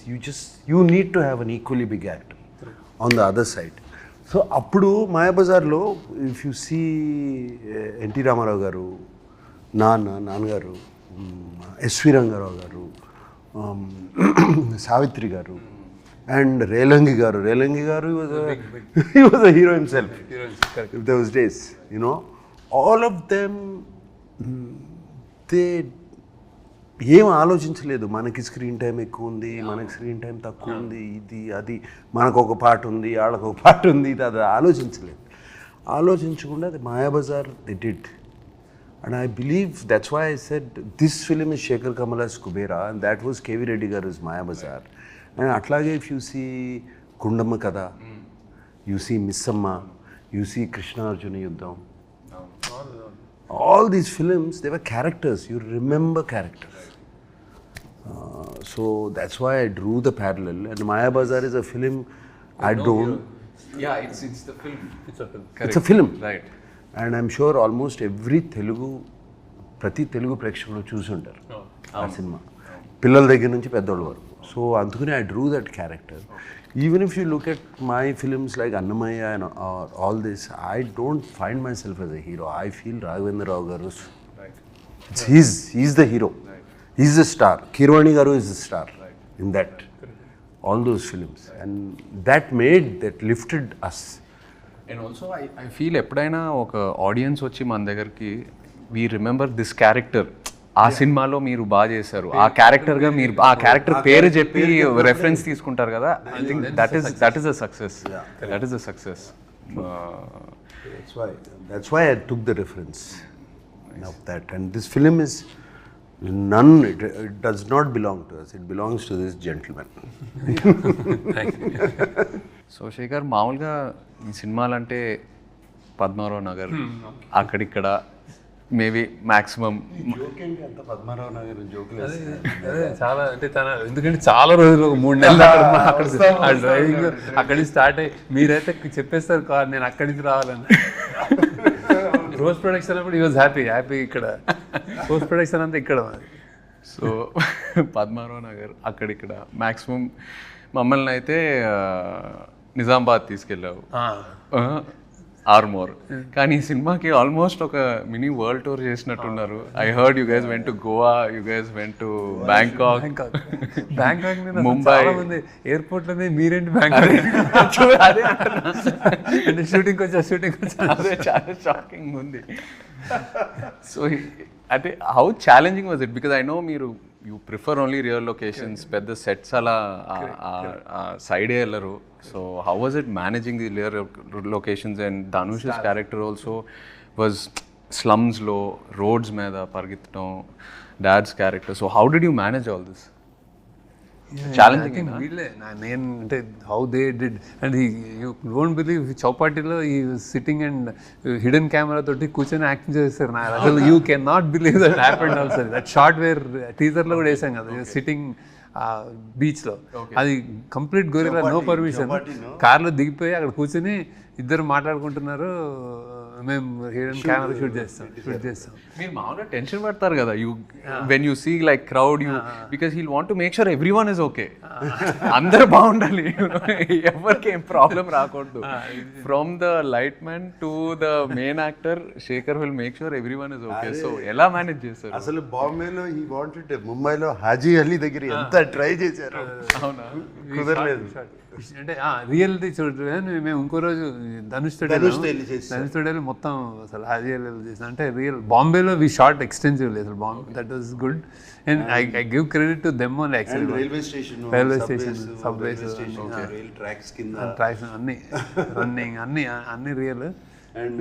you need to have an equally big actor on the other side. So appudu Maya Bazar lo, if you see N.T. Ramarao garu, Nannagaru, S.V. Rangarao garu, Savitri garu, and Relangi garu, he was a hero himself. If those days, you know, all of them, they ఏం ఆలోచించలేదు. మనకి screen time ఎక్కువ ఉంది, మనకి screen time తక్కువ ఉంది, ఇది అది, మనకు ఒక పాట ఉంది, వాళ్ళకు ఒక పాట ఉంది, ఇది అది ఆలోచించలేదు. ఆలోచించకుండా అది Maya Bazar they did. And I believe that's why I said this film is Shekhar Kammula's Kubera and that was KV Reddy garu is Maya Bazar. And అట్లాగే if you see Gundamma Katha, you see Missamma, you see Krishnarjuna Yuddham, all these films, they were characters. You remember characters. So that's why I drew the parallel. And Maya Bazar is a film I don't... Yeah, it's the film. It's a film. Correct. It's a film. Right. And I'm sure almost every Telugu, ప్రతి తెలుగు ప్రేక్షకులు చూసి ఉంటారు ఆ cinema. పిల్లల దగ్గర నుంచి పెద్దోళ్ళ వరకు. సో అందుకని I drew that character. Even if you look at my films like Annamayya and all this, I don't find myself as a hero. I feel Raghavendra Rao garu, he's the hero. He's the star. Kirwani garu is the star in that, all those films, and that lifted us. And also I feel ఎప్పుడైనా ఒక audience వచ్చి మన దగ్గరికి we remember this character, ఆ సినిమాలో మీరు బాగా చేశారు, ఆ క్యారెక్టర్గా మీరు ఆ క్యారెక్టర్ పేరు చెప్పి రెఫరెన్స్ తీసుకుంటారు కదా, I think that is a success. That is a success. That's why I took the reference of that. And this film is it does not belong to us. It belongs to this gentleman. So Shekhar, మామూలుగా ఈ సినిమాలంటే పద్మారావు నగర్ అక్కడిక్కడ maybe maximum Padmarao Nagar అదే చాలా అంటే ఎందుకంటే చాలా రోజులు 3 నెలలు అక్కడ డ్రైవింగ్ అక్కడి నుంచి స్టార్ట్ అయ్యి మీరైతే చెప్పేస్తారు కార్ నేను అక్కడి నుంచి రావాలని. పోస్ట్ ప్రొడక్షన్ అప్పుడు ఈ వాజ్ హ్యాపీ ఇక్కడ పోస్ట్ ప్రొడక్షన్ అంతా ఇక్కడ. సో పద్మారావు నగర్ అక్కడిక్కడ మ్యాక్సిమం మమ్మల్ని అయితే నిజామాబాద్ తీసుకెళ్ళావు, ఆర్మోర్. కానీ ఈ సినిమాకి ఆల్మోస్ట్ ఒక మినీ వరల్డ్ టూర్ చేసినట్టున్నారు. I heard you guys went to Goa, you guys went to Bangkok, Mumbai. Airport లోనే మీరేంటి బ్యాంకాక్ అదే అంటే షూటింగ్ వచ్చా అదే చాలా షాకింగ్ ఉంది. సో అంటే how challenging was it? Because I know మీరు you prefer only real locations, పెద్ద సెట్స్ అలా సైడే వెళ్ళరు. So how was it managing the real locations? And Dhanush's character also was స్లమ్స్లో రోడ్స్ మీద పరిగెత్తడం, dad's character. So how did you manage all this? Challenging వీళ్ళే నేను అంటే how they did. And you don't believe చౌపాటిలో ఈ సిట్టింగ్ అండ్ హిడెన్ కెమెరా తోటి కూర్చొని యాక్టింగ్ చేస్తారు. అసలు you can not believe that happened also. That shot where టీజర్లో కూడా వేసాం కదా, సిట్టింగ్ బీచ్లో. అది కంప్లీట్ గొరిల్లా, నో పర్మిషన్. కార్లో దిగిపోయి అక్కడ కూర్చొని ఇద్దరు మాట్లాడుకుంటున్నారు, మేము హిడెన్ కెమెరా షూట్ చేస్తాం. మీరు మామూలుగా టెన్షన్ పడతారు కదా you when you see like crowd, you because he'll want to make sure every one is okay, అందరు బాగుండాలి, ఎవరికి ఏం ప్రాబ్లం రాకూడదు. From the light man to the main actor Shekhar will make sure every one is okay. So ఎలా manage చేస్తారు? అసలు బాంబేలో ఈ వాంటెడ్, ముంబైలో హాజీ అలీ దగ్గర ఎంత ట్రై చేశారు, అవునా? కుదరలేదు. అంటే రియల్ది చూడండి. మేము ఇంకో రోజు ధనుష్ తోడేలు మొత్తం అసలు హాజీ చేసాం. అంటే రియల్ బాంబేలో వి షార్ట్ ఎక్స్టెన్సివ్లీ అసలు Bombay. That was good. And I give credit to them only. Actually railway station, subways, tracks అన్ని రన్నింగ్ అన్ని రియల్. అండ్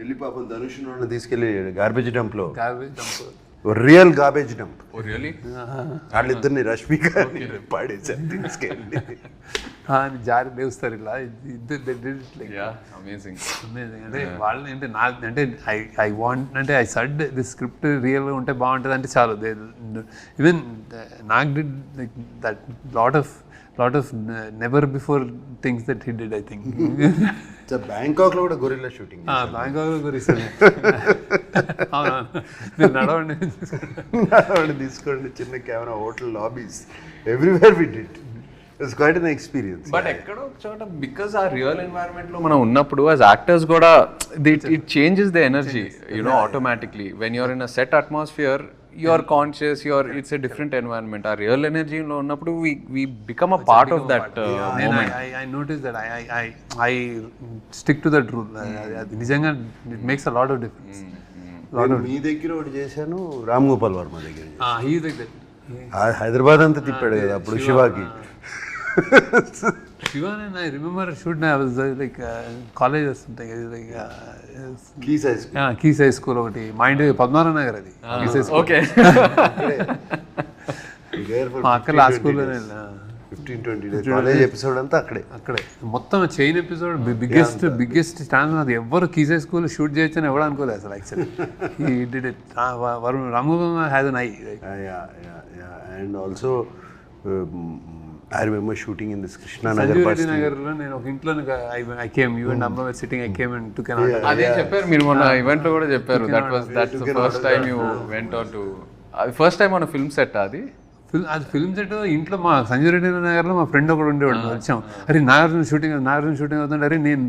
ఢిల్లీ పాపం ధనుష్ తీసుకెళ్ళి garbage dump real garbage dump. వాళ్ళిద్దరిని రష్మిక పాడేసారు తీసుకెళ్ళి, జారి లేస్తారు ఇలా. అమేజింగ్. అంటే వాళ్ళని అంటే నాకు అంటే ఐ వాంట్ అంటే ఐ సడ్ ది స్క్రిప్ట్ రియల్గా ఉంటే బాగుంటుంది అంటే చాలు. ఈవెన్ నాకు did like that lot of never before things that he did. I think Bangkok లో కూడా గొరిల్లా షూటింగ్, బ్యాంకాక్ లో మీరు నడవండి తీసుకోండి, చిన్న camera, hotel lobbies, everywhere we did. It's quite an experience. But ఎక్కడో చోట బికాస్ ఆ రియల్ ఎన్వైరన్మెంట్ లో మనం ఉన్నప్పుడు యాజ్ యాక్టర్స్ కూడా it changes the energy, you know, automatically. When you're in a set atmosphere, you are conscious, it's a different environment. Our real energy lo unnappudu we become a part of that moment. I noticed that I stick to that rule. Nijanga it makes a lot of difference. మీ దగ్గర ఒకటి చేశాను, రామ్ గోపాల్ వర్మ దగ్గర. he is like that. Hyderabad అంతా తిప్పాడు కదా అప్పుడు శివాకి. Shiva and I remember shoot, I was like college or something, like Keys High School ఒకటి mind Padmarao Nagar, అది Keys High School. Okay. అక్కడ ఆ స్కూల్లోనే 15-20 days కాలేజ్ ఎపిసోడ్ అంతా అక్కడే మొత్తం చైన్ ఎపిసోడ్. Biggest chance. అది ఎవరు Keys High School షూట్ చేయొచ్చు అని ఎవరు అనుకోలేదు అసలు. Actually he did it. Ramgopal has an eye. And also I remember shooting in this Krishna Nagar bus. Nagarlo నేను ఒక ఇంట్లో I came, you and Amma were sitting, I came and took an auto. అదే చెప్పారు మీరు మొన్న event లో కూడా చెప్పారు. That's the first time you went on to first time on a film set. అది అది ఫిల్మ్ సెట్ ఇంట్లో మా సంజయ్ రెడ్డి నగర్లో మా ఫ్రెండ్ ఒకడు ఉండేవాడు. వచ్చాం, అరే నాగార్జున షూటింగ్ అవుతుంటే, అరే నేను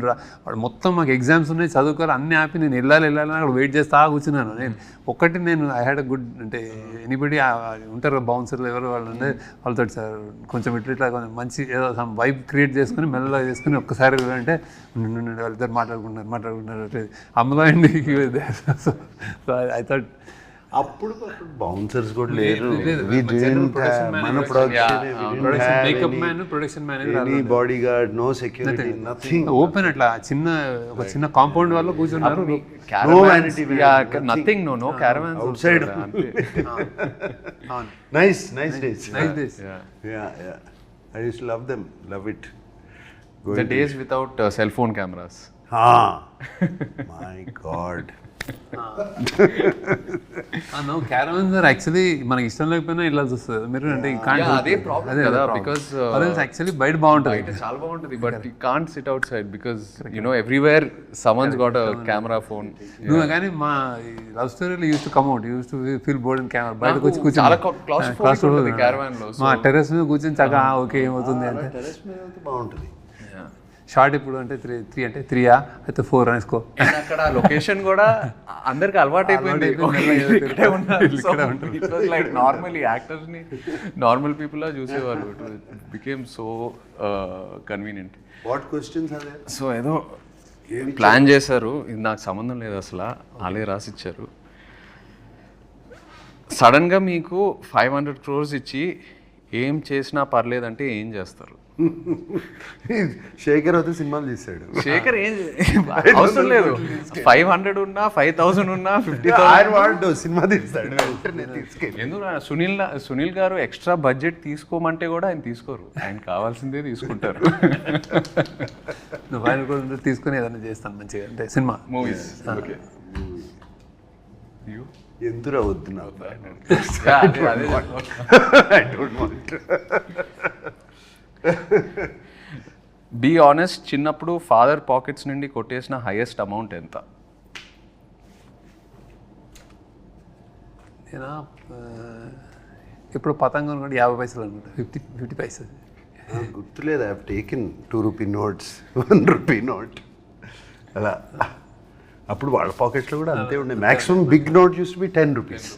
వాడు మొత్తం మాకు ఎగ్జామ్స్ ఉన్నాయి చదువుకోవాలి అన్నీ ఆపి నేను వెళ్ళాలి అక్కడ వెయిట్ చేస్తా కూర్చున్నాను. నేను ఐ హ్యాడ్ అ గుడ్ అంటే ఎనీబడి ఉంటారు బౌన్సర్లు ఎవరు వాళ్ళు ఉండే వాళ్ళతో సార్ కొంచెం ఇట్లా కొంచెం మంచి ఏదో సమ్ వైబ్ క్రియేట్ చేసుకుని మెల్లగా చేసుకుని ఒక్కసారి అంటే వాళ్ళిద్దరు మాట్లాడుకుంటున్నారు అమ్మలో అండి. సో ఐ థాట్ అప్పుడు బౌన్సర్స్ కూడా లేరు. మన makeup man production production bodyguard, no security, nothing. Open అట్లా ఒక చిన్న కాంపౌండ్ వాళ్ళు కూర్చున్నారు. Nothing, no caravans outside. Nice days. I used to love it. The days without cell phone cameras. My God. No caravans or actually మనకి ఇష్టం లేకపోయినా ఇలా చూస్తుంది మీరు అంటే అదే ప్రాబ్లం కదా, బికాస్ యాక్చువల్లీ బయట బాగుంటుంది, చాలా బాగుంటుంది, but you can't SIT out side because everywhere someone's got a camera phone. నువ్వు కానీ మా లవ్ స్టోరీలో use to come out, use to feel bored in camera. బయటకు వచ్చి కూర్చొని చాలా క్లాస్ట్రోఫోబిక్ క్యారవాన్ లో మా టెర్రస్ మీద కూర్చొని చక్కగా ఓకే ఏమవుతుంది అంటే టెర్రస్ మీద బాగుంటుంది. షార్ట్ ఇప్పుడు అంటే 3 అంటే 3 అయితే 4 అనేసుకో. అక్కడ లొకేషన్ కూడా అందరికి అలవాటు అయిపోయింది. లైక్ నార్మల్ యాక్టర్స్ ని నార్మల్ పీపుల్ లా చూసేవాళ్ళు. It became so convenient. What questions are there? So ఏదో ప్లాన్ చేశారు, ఇది నాకు సంబంధం లేదు అసలు, అలాగే రాసిచ్చారు. సడన్గా మీకు 500 crores ఇచ్చి ఏం చేసినా పర్లేదంటే ఏం చేస్తారు? శేఖర్ అయితే సినిమాలు తీశాడు. శేఖర్ ఏం అవసరం లేదు, 500 ఉన్నా 5000 ఉన్నా 50,000 సినిమా తీస్తాడు. ఎందుకు సునీల్ గారు ఎక్స్ట్రా బడ్జెట్ తీసుకోమంటే కూడా ఆయన తీసుకోరు, ఆయన కావాల్సిందే తీసుకుంటారు. నువ్వు ఆయన కూడా తీసుకుని ఏదైనా చేస్తాను మంచిగా అంటే సినిమా మూవీస్. ఓకే, ఎందురా వద్దు నాకు. బీ ఆనెస్ట్, చిన్నప్పుడు ఫాదర్ పాకెట్స్ నుండి కొట్టేసిన హైయెస్ట్ అమౌంట్ ఎంత? నేను ఇప్పుడు పతంగం అనుకుంటే 50 పైసలు అనుకుంటా, 50 పైసలు గుర్తులేదు. I have taken 2 rupee notes, 1 rupee note అలా. అప్పుడు వాళ్ళ పాకెట్లో కూడా అంతే ఉండే. Maximum big note use to be 10 rupees.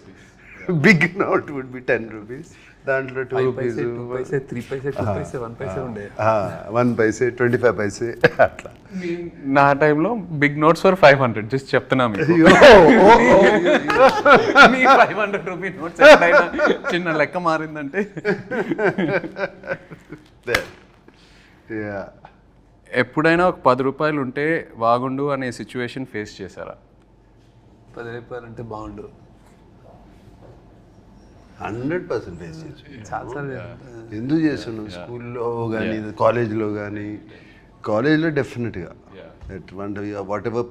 Big note would be 10 rupees. దాంట్లో 2 రూపీస్, 2 పైసే, 3 పైసే, 2 పైసే, 1 పైసే ఉండే. 1 పైసే, 25 పైసే అట్లా. నా టైంలో బిగ్ నోట్స్ ఫర్ 500 జస్ట్ చెప్తున్నా మీకు. మీ 500 రూపీ నోట్స్ ఎప్పుడైనా చిన్న లెక్క మారిందంటే ఎప్పుడైనా ఒక 10 రూపాయలు ఉంటే బాగుండు అనే సిచ్యువేషన్ ఫేస్ చేశారా? 10 రూపాయలు అంటే బాగుండు 100% ఫేస్ చేసాను. చాలాసార్లు ఎందుకు చేస్తున్నాను, స్కూల్లో కానీ కాలేజ్లో కానీ. కాలేజ్లో డెఫినెట్గా what ever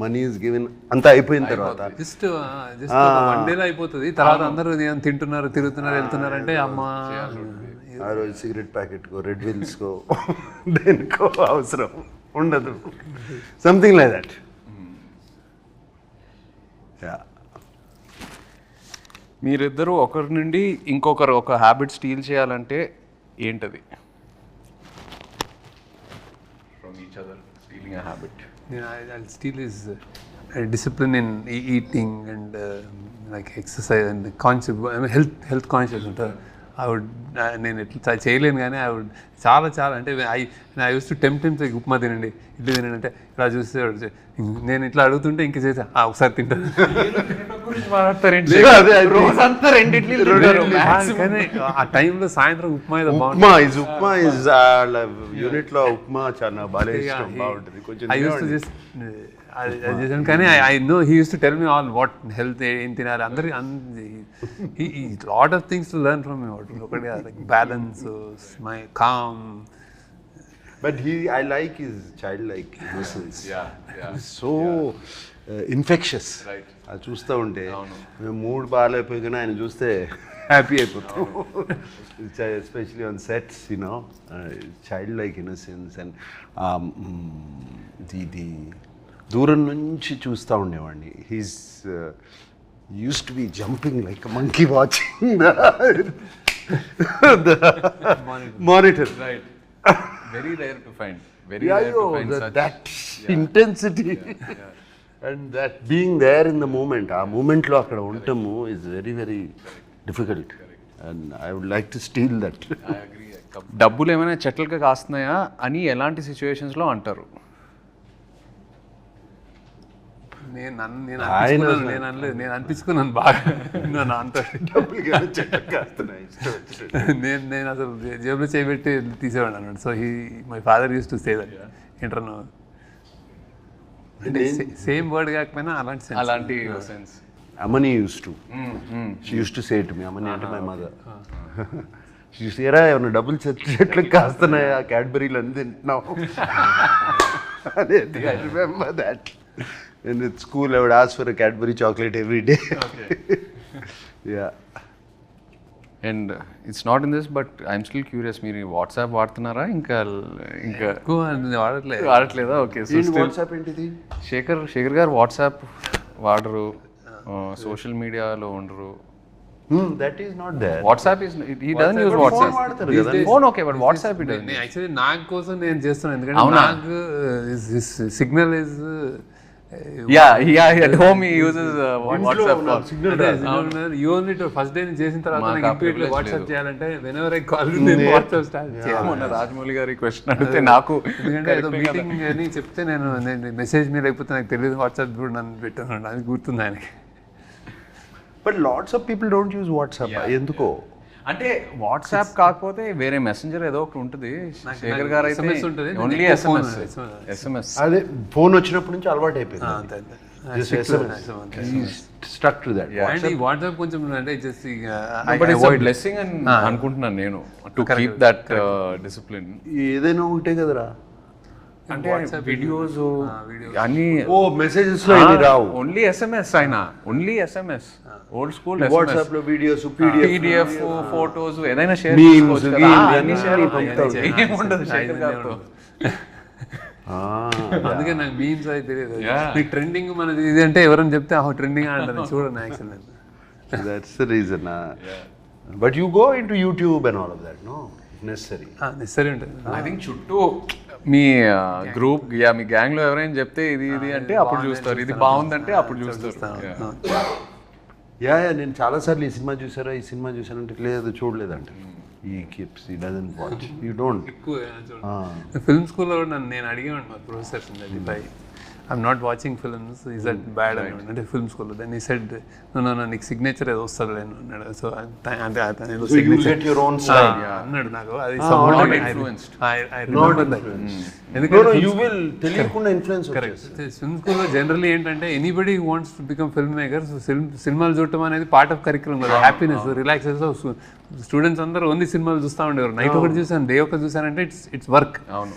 money is given అంతా అయిపోయిన తర్వాత జస్ట్ 1 డేలో అయిపోతుంది. తర్వాత అందరూ తింటున్నారు, తిరుగుతున్నారు, వెళ్తున్నారు అంటే అమ్మ ఆ రోజు సిగరెట్ ప్యాకెట్కో, రెడ్ విల్స్కో, దేనికో అవసరం ఉండదు. Something like that. మీరిద్దరూ ఒకరి నుండి ఇంకొకరు ఒక హ్యాబిట్ స్టీల్ చేయాలంటే ఏంటది? From each other stealing a habit. I'll steal is discipline in eating and like exercise and conscious, health conscious ఉంటారు. నేను ఎట్లా చేయలేను కానీ చాలా అంటే I use to tempt upma తినండి, ఇడ్లీ తినండి అంటే ఇలా చూస్తే నేను ఇట్లా అడుగుతుంటే ఇంక చేసా ఒకసారి తింటాను. కానీ ఆ టైంలో సాయంత్రం ఉప్మా యూనిట్లో ఉప్మా చాలా బాగా ఇష్టం, బాగుంటుంది కొంచెం. ఐ యూస్ టు జస్ట్ చేశాను కానీ I know he used to tell me all what health ఏం తినాలి అందరి lot of things to learn from me. ఒకటి like balance, my calm. But I like his childlike innocence. So infectious. Right. అది చూస్తూ ఉంటే mood బాగాలేకపోయినా ఆయన చూస్తే happy అయిపోతాం. Especially on sets, child-like innocence. And the దూరం నుంచి చూస్తూ ఉండేవాడిని. He's use to B jumping like monkey watching the monitor. Right. Very rare to find. Very Yeah, rare to find such. that intensity and that being there in the moment, ఆ మూమెంట్లో అక్కడ ఉండటము is very very difficult and I would like to steal that. I agree. డబ్బులు ఏమైనా చెట్లకి కాస్తున్నాయా అని ఎలాంటి సిచ్యువేషన్స్లో అంటారు? నేను అనలేదు, నేను అనిపించుకున్నాను బాగా నా అంత నేను అసలు జేబులో చేయబెట్టి తీసేవాడు అన్నాడు. So my father used to say that ఇంటర్నో అంటే సేమ్ వర్డ్ కాకపోయినా అలాంటి sense. Amani used to. She used to say to me, Amani అంటే my mother. She used to say, "Era ఏమన్నా డబ్బులు చెట్లకు కాస్తున్నాయి ఆ క్యాడ్బరీలు అని తింటున్నావు." I remember that. And at school I would ask for a Cadbury chocolate every day. Okay. Yeah. And it's not in this but I'm still curious, మీరు WhatsApp వాడుతున్నారా? ఇంకా ఎక్కువ వాడట్లేదా? ఓకే. సో వాట్సాప్ ఏంటిది? శేఖర్ గారు వాట్సాప్ వాడరు, social మీడియాలో ఉండరు. That is not there. WhatsApp is he doesn't use WhatsApp. Phone okay, but WhatsApp he doesn't. Actually Nag కోసం నేను చేస్తున్నాను, ఎందుకంటే Nag signal is at home he uses WhatsApp call. You only to first day చేసిన తర్వాత నాకు ఇప్పటికే వాట్సాప్ చేయాలంటే whenever I call నేను వాట్సాప్ స్టార్ట్ చేయాలి. మొన్న రాజమౌళి గారి క్వశ్చన్ అడిగితే నాకు ఎందుకంటే ఏదో మీటింగ్ అని చెప్తే నేను మెసేజ్ మీద లేకపోతే నాకు తెలియదు వాట్సాప్ కూడా నన్ను పెట్టాను, అది గుర్తుంది ఆయనకి. But lots of people don't use WhatsApp. ఎందుకో అంటే వాట్సాప్ కాకపోతే వేరే మెసెంజర్ ఏదో ఒకటి ఉంటుంది. శేఖర్ గారు అయితే ఓన్లీ SMS. అదే ఫోన్ వచ్చినప్పటి నుంచి అలవాటు అయిపోయింది. Stuck to that. అండ్ ఈ వాట్సాప్ కొంచెం అంటే జస్ట్ బ్లెస్సింగ్ అని అనుకుంటున్నాను నేను, టు కీప్ దట్ డిసిప్లిన్. ఏదైనా ఒకటే కదరా, అంటే వీడియోస్ అన్ని మెసేజెస్ లో ఇవి రావు, ఓన్లీ SMS అయినా only SMS. Old school WhatsApp లో వీడియోస్, PDF ఫోటోస్ ఏదైనా షేర్ Memes, అన్ని షేర్ ఏముండదు శేఖర్ గారితో. అందుకే నాకు మీమ్స్ అయితే తెలియదు. మీకు ట్రెండింగ్ మనది ఇది అంటే ఎవరైనా చెప్తే ట్రెండింగ్ అంటాను, చూడండి actual. That's the reason. But you go into YouTube and all of that, no? Necessary ఉంటుంది. ఐ థింక్ చుట్టూ మీ గ్రూప్ మీ గ్యాంగ్ లో ఎవరైనా చెప్తే ఇది అంటే అప్పుడు చూస్తారు, ఇది బాగుందంటే అప్పుడు చూస్తారు. యా నేను చాలాసార్లు ఈ సినిమా చూసానంటే లేదు చూడలేదంటే ఈ కీప్స్ ఈ doesn't watch, you don't. Film స్కూల్లో నేను అడిగేవాడు మా professors, I'm not watching films, is that bad అని అంటే ఫిల్మ్ స్కూల్లో. దెన్ ఈ సెడ్ నో నీకు సిగ్నేచర్ ఏదో వస్తుంది లేను అన్నాడు. సో అంటే అన్నాడు నాకు, అది ఫిల్మ్ స్కూల్లో జనరల్లీ ఏంటంటే anybody wants to become film maker. So సినిమాలు చూడటం అనేది పార్ట్ ఆఫ్ కరిక్యులం కదా, హ్యాపీనెస్, రిలాక్సేషన్. స్టూడెంట్స్ అందరూ ఓన్లీ సినిమాలు చూస్తూ ఉండేవారు. నైట్ ఒకటి చూసాను, డే ఒకటి చూసానంటే ఇట్స్ వర్క్. అవును,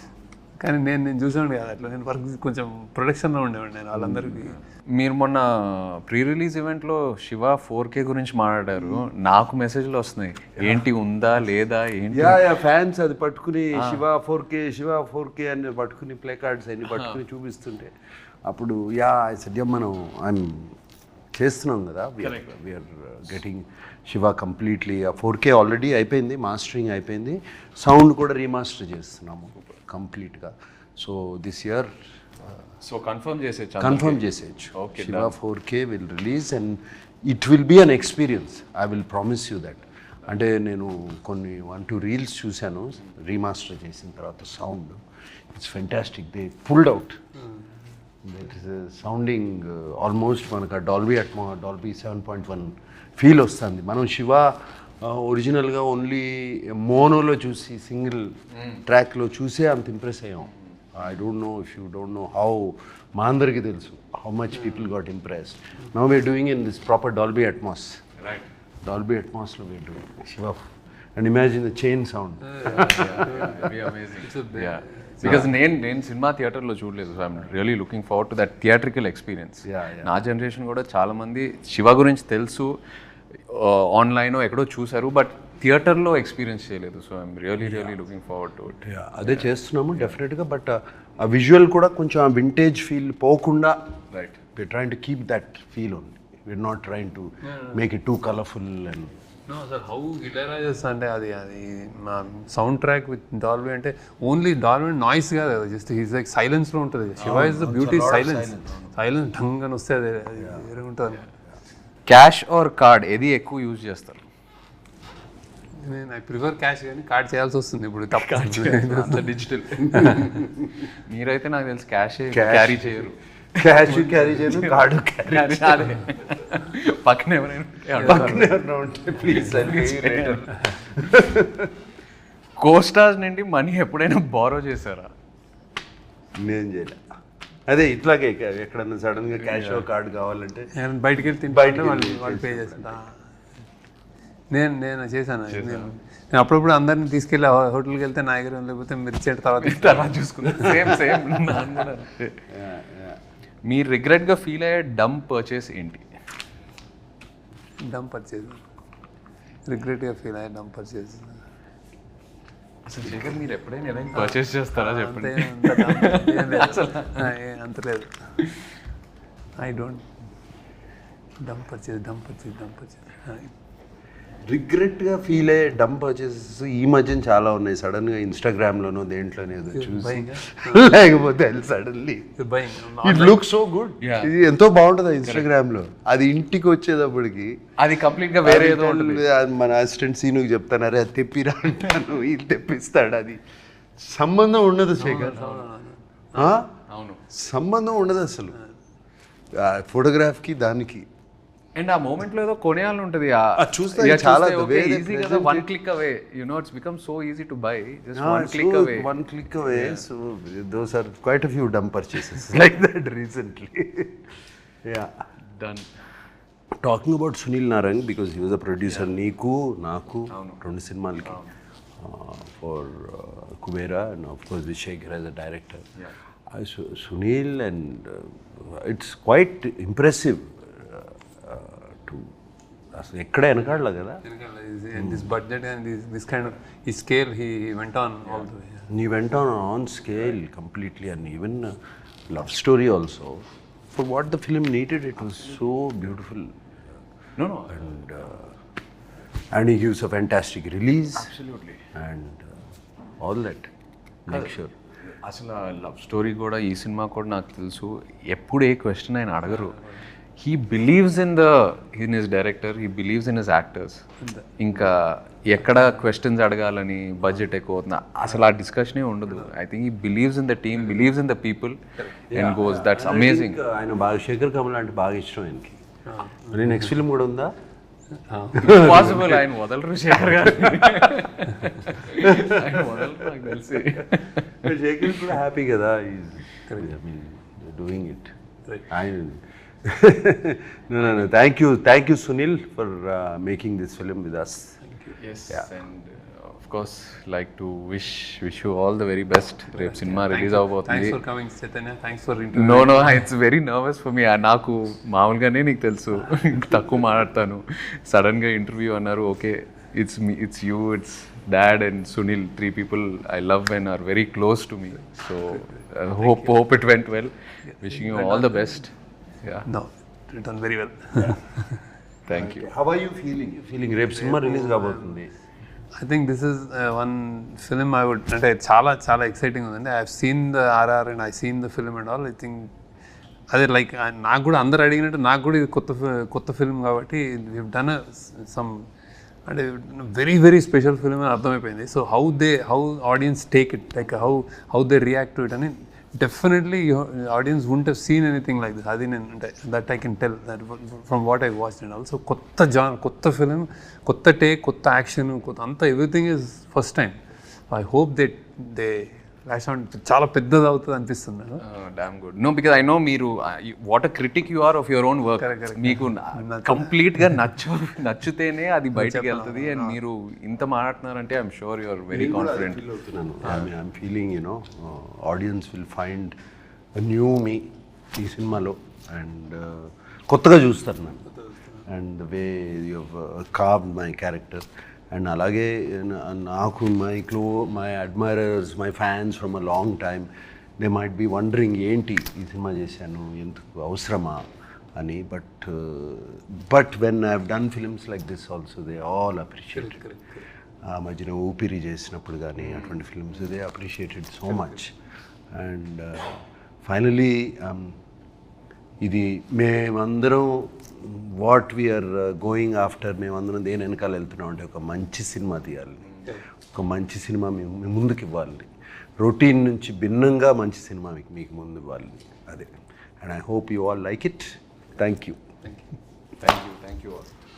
కానీ నేను చూసాను కదా అట్లా, నేను వర్క్ కొంచెం ప్రొడక్షన్లో ఉండేవాడిని నేను వాళ్ళందరికీ. మీరు మొన్న ప్రీ రిలీజ్ ఈవెంట్లో శివ 4K గురించి మాట్లాడారు, నాకు మెసేజ్లు వస్తున్నాయి, ఏంటి ఉందా లేదా ఏంటి. ఫ్యాన్స్ అది పట్టుకుని శివ 4K అని పట్టుకుని ప్లే కార్డ్స్ అన్ని పట్టుకుని చూపిస్తుంటే అప్పుడు సద్యం మనం చేస్తున్నాం కదా, వీఆర్ గెటింగ్ శివ కంప్లీట్లీ. ఆ 4K ఆల్రెడీ అయిపోయింది, మాస్టరింగ్ అయిపోయింది, సౌండ్ కూడా రీమాస్టర్ చేస్తున్నాము కంప్లీట్గా. సో దిస్ ఇయర్ కన్ఫర్మ్ చేసేయచ్చు. Shiva 4K will release and it will be an experience, I will promise you that. అంటే నేను కొన్ని 1-2 రీల్స్ చూశాను రీమాస్టర్ చేసిన తర్వాత, sound it's fantastic. They pulled out, that is sounding almost మనకు డాల్బీ 7.1 ఫీల్ వస్తుంది. మనం శివ ఒరిజినల్గా ఓన్లీ మోనోలో చూసి సింగిల్ ట్రాక్లో చూసే అంత ఇంప్రెస్ అయ్యాం. I don't know if you don't know how, మా అందరికీ తెలుసు how much people got impressed. Now we're doing in this proper Dolby Atmos. Dolby అట్మాస్లో we're doing Shiva and imagine the chain sound. Because నేను cinema థియేటర్లో చూడలేదు, so I'm really looking forward to that theatrical experience. నా generation కూడా చాలామంది శివ గురించి తెలుసు, online ఎక్కడో చూసారు, బట్ థియేటర్లో ఎక్స్పీరియన్స్ చేయలేదు. So I'm really looking forward to it. అదే చేస్తున్నాము డెఫినెట్గా, బట్ ఆ విజువల్ కూడా కొంచెం ఆ వింటేజ్ ఫీల్ పోకుండా, right, we're trying to keep that feel only, we're not trying to make it too colourful and no sir how హిలరైజెస్ అంటే అది మా సౌండ్ ట్రాక్ విత్ డాల్బీ అంటే ఓన్లీ డాల్బీ నాయిస్ కాదు కదా, జస్ట్ హీస్ లైక్ సైలెన్స్లో ఉంటుంది. Shiva is the beauty silence ఢంగ్ అని వస్తే అది వేరే ఉంటుంది. క్యాష్ ఆర్ కార్డ్ ఏది ఎక్కువ యూజ్ చేస్తారు? నేను ఐ ప్రిఫర్ క్యాష్, కానీ కార్డ్ చేయాల్సి వస్తుంది ఇప్పుడు తప్ప. డిజిటల్. మీరైతే నాకు తెలిసి క్యాష్ క్యారీ చేయరు. క్యాష్ క్యారీ చేయను, కార్డు క్యారీ. పక్కన ఎవరైనా ఉంటే ప్లీజ్ కోస్టార్స్ నుండి మనీ ఎప్పుడైనా బారో చేశారా? నేను చేయలే. అదే ఇట్లాగే ఎక్కడన్నా సడన్ గా క్యాష్ కార్డు కావాలంటే బయటికి వెళ్ళి తింటే వాళ్ళు పే చేస్తా. నేను చేశాను. నేను అప్పుడప్పుడు అందరిని తీసుకెళ్ళి హోటల్కి వెళ్తే నా దగ్గర లేకపోతే మీరు ఇచ్చేట తర్వాత చూసుకున్నాను. Same same. మీరు రిగ్రెట్గా ఫీల్ అయ్యే డమ్ పర్చేస్ ఏంటి? డమ్ పర్చేజ్ రిగ్రెట్గా ఫీల్ అయ్యే డమ్ పర్చేజ్ అసలు శేఖర్ మీరు ఎప్పుడైనా ఏదైనా పర్చేస్ చేస్తారా చెప్పండి. అంత లేదు. I don't dumb purchase. రిగ్రెట్గా ఫీల్ అయ్యే డమ్ పర్చేసెస్ ఈ మధ్యన చాలా ఉన్నాయి. సడన్గా ఇన్స్టాగ్రామ్లోనో దేంట్లోనే చూసి లేకపోతే suddenly it look so good, ఇది ఎంతో బాగుంటుంది ఇన్స్టాగ్రామ్లో. అది ఇంటికి వచ్చేటప్పటికి అది కంప్లీట్గా వేరే ఏదో ఉంటుంది. మన అసిస్టెంట్ సీనుకి చెప్తాను, అరే అది తెప్పిరా అంటాను, ఇది తెప్పిస్తాడు. అది సంబంధం ఉండదు శేఖర్, అవును సంబంధం ఉండదు అసలు ఫోటోగ్రాఫ్కి దానికి. అండ్ ఆ మూమెంట్లో ఏదో కొనేయాలని ఉంటుంది. చూస్తే చాలా ఈజీ కదా, one click away, you know it's become so easy to buy, just one click away. So those are quite a few dumb purchases like that recently. Yeah, done. Talking about Sunil Narang, because he was a producer, నీకు నాకు 2 సినిమాలకి for Kubera, and of course Shekhar as a director. Sunil, and it's quite impressive. అసలు ఎక్కడ వెనకాడలే కదా. This budget and this kind of ఈ scale he went on all the way. He went on scale completely, and even love story also. For what the film needed, it was so beautiful. No. And he gives a fantastic release. Absolutely. And all that. Make sure. అసలు love story కూడా ఈ cinema కూడా నాకు తెలుసు ఎప్పుడు ఏ question ఆయన అడగరు. He believes in his director, he believes in his actors. ఇంకా ఎక్కడ క్వశ్చన్స్ అడగాలని బడ్జెట్ ఎక్కువ అవుతుంది అసలు ఆ డిస్కషనే ఉండదు. I think he believes in the team, believes in the people and goes. That's amazing. ఆయన బాగా శేఖర్ కమల అంటే బాగా ఇష్టం ఆయనకి. మరి నెక్స్ట్ ఫిల్మ్ కూడా ఉందా? పాసిబుల్. ఆయన వదలరు శేఖర్ గారు, ఆయన వదలరు నాకు తెలిసి. శేఖర్ కూడా హ్యాపీ కదా, doing it. No. Thank you, Sunil, for making this film with us. Yes, and of course, like to wish you all the very best. Rep cinema release avabothundi. Thanks for coming, Chaitanya. Thanks for interview. No, it's very nervous for me. Naaku maamulgane neeku telusu takku maadtanu. Sudden ga interview annaru. Okay, it's me, it's you, it's dad and Sunil, 3 people I love and are very close to me. So hope it went well. Wishing you all the best. Yeah. No, it done very well. Thank you. How are you feeling? Rep cinema release కాబోతుంది. I think this is one film I would, అంటే చాలా exciting ఉందండి. I have seen the RR and I seen the film and all. I think అదే like నాకు కూడా అందరు అడిగినట్టు నాకు కూడా ఇది కొత్త ఫిల్మ్ కాబట్టి వీ హవ్ డన్ సమ్ అంటే వెరీ స్పెషల్ ఫిల్మ్ అని అర్థమైపోయింది. So how audience take it, like how they react to it అని definitely audience won't have seen anything like this. అది నేను అంటే that I can tell that from what I watched and also కొత్త film, కొత్త take, కొత్త action, అంతా everything is first time. I hope they lash on చాలా పెద్దది అవుతుంది అనిపిస్తుంది. Damn good. No, because I know మీరు what a critic you are of your own work. మీకు కంప్లీట్గా నచ్చితేనే అది బయటకు వెళ్తుంది. అండ్ మీరు ఇంత మాట్లాడుతున్నారంటే I'm sure you are very confident. I'm feeling audience will find new me ఈ సినిమాలో, అండ్ కొత్తగా చూస్తారు నన్ను, and the way you have carved my character. And అలాగే నాకు my admirers, my fans from a long time, they might be wondering ఏంటి ఈ సినిమా చేశాను, ఎందుకు అవసరమా అని. But when I have done films like this also they all appreciated. ఆ మధ్యన ఊపిరి చేసినప్పుడు కానీ అటువంటి films they appreciated so much. And finally ఇది మేమందరం వాట్ వీఆర్ గోయింగ్ ఆఫ్టర్, మేమందరం దేని వెనకాల వెళ్తున్నాం అంటే ఒక మంచి సినిమా తీయాలి, ఒక మంచి సినిమా మేము ముందుకు ఇవ్వాలి, రొటీన్ నుంచి భిన్నంగా మంచి సినిమా మీకు ముందు ఇవ్వాలి. అదే. And I hope you all like it. Thank you. Thank you all.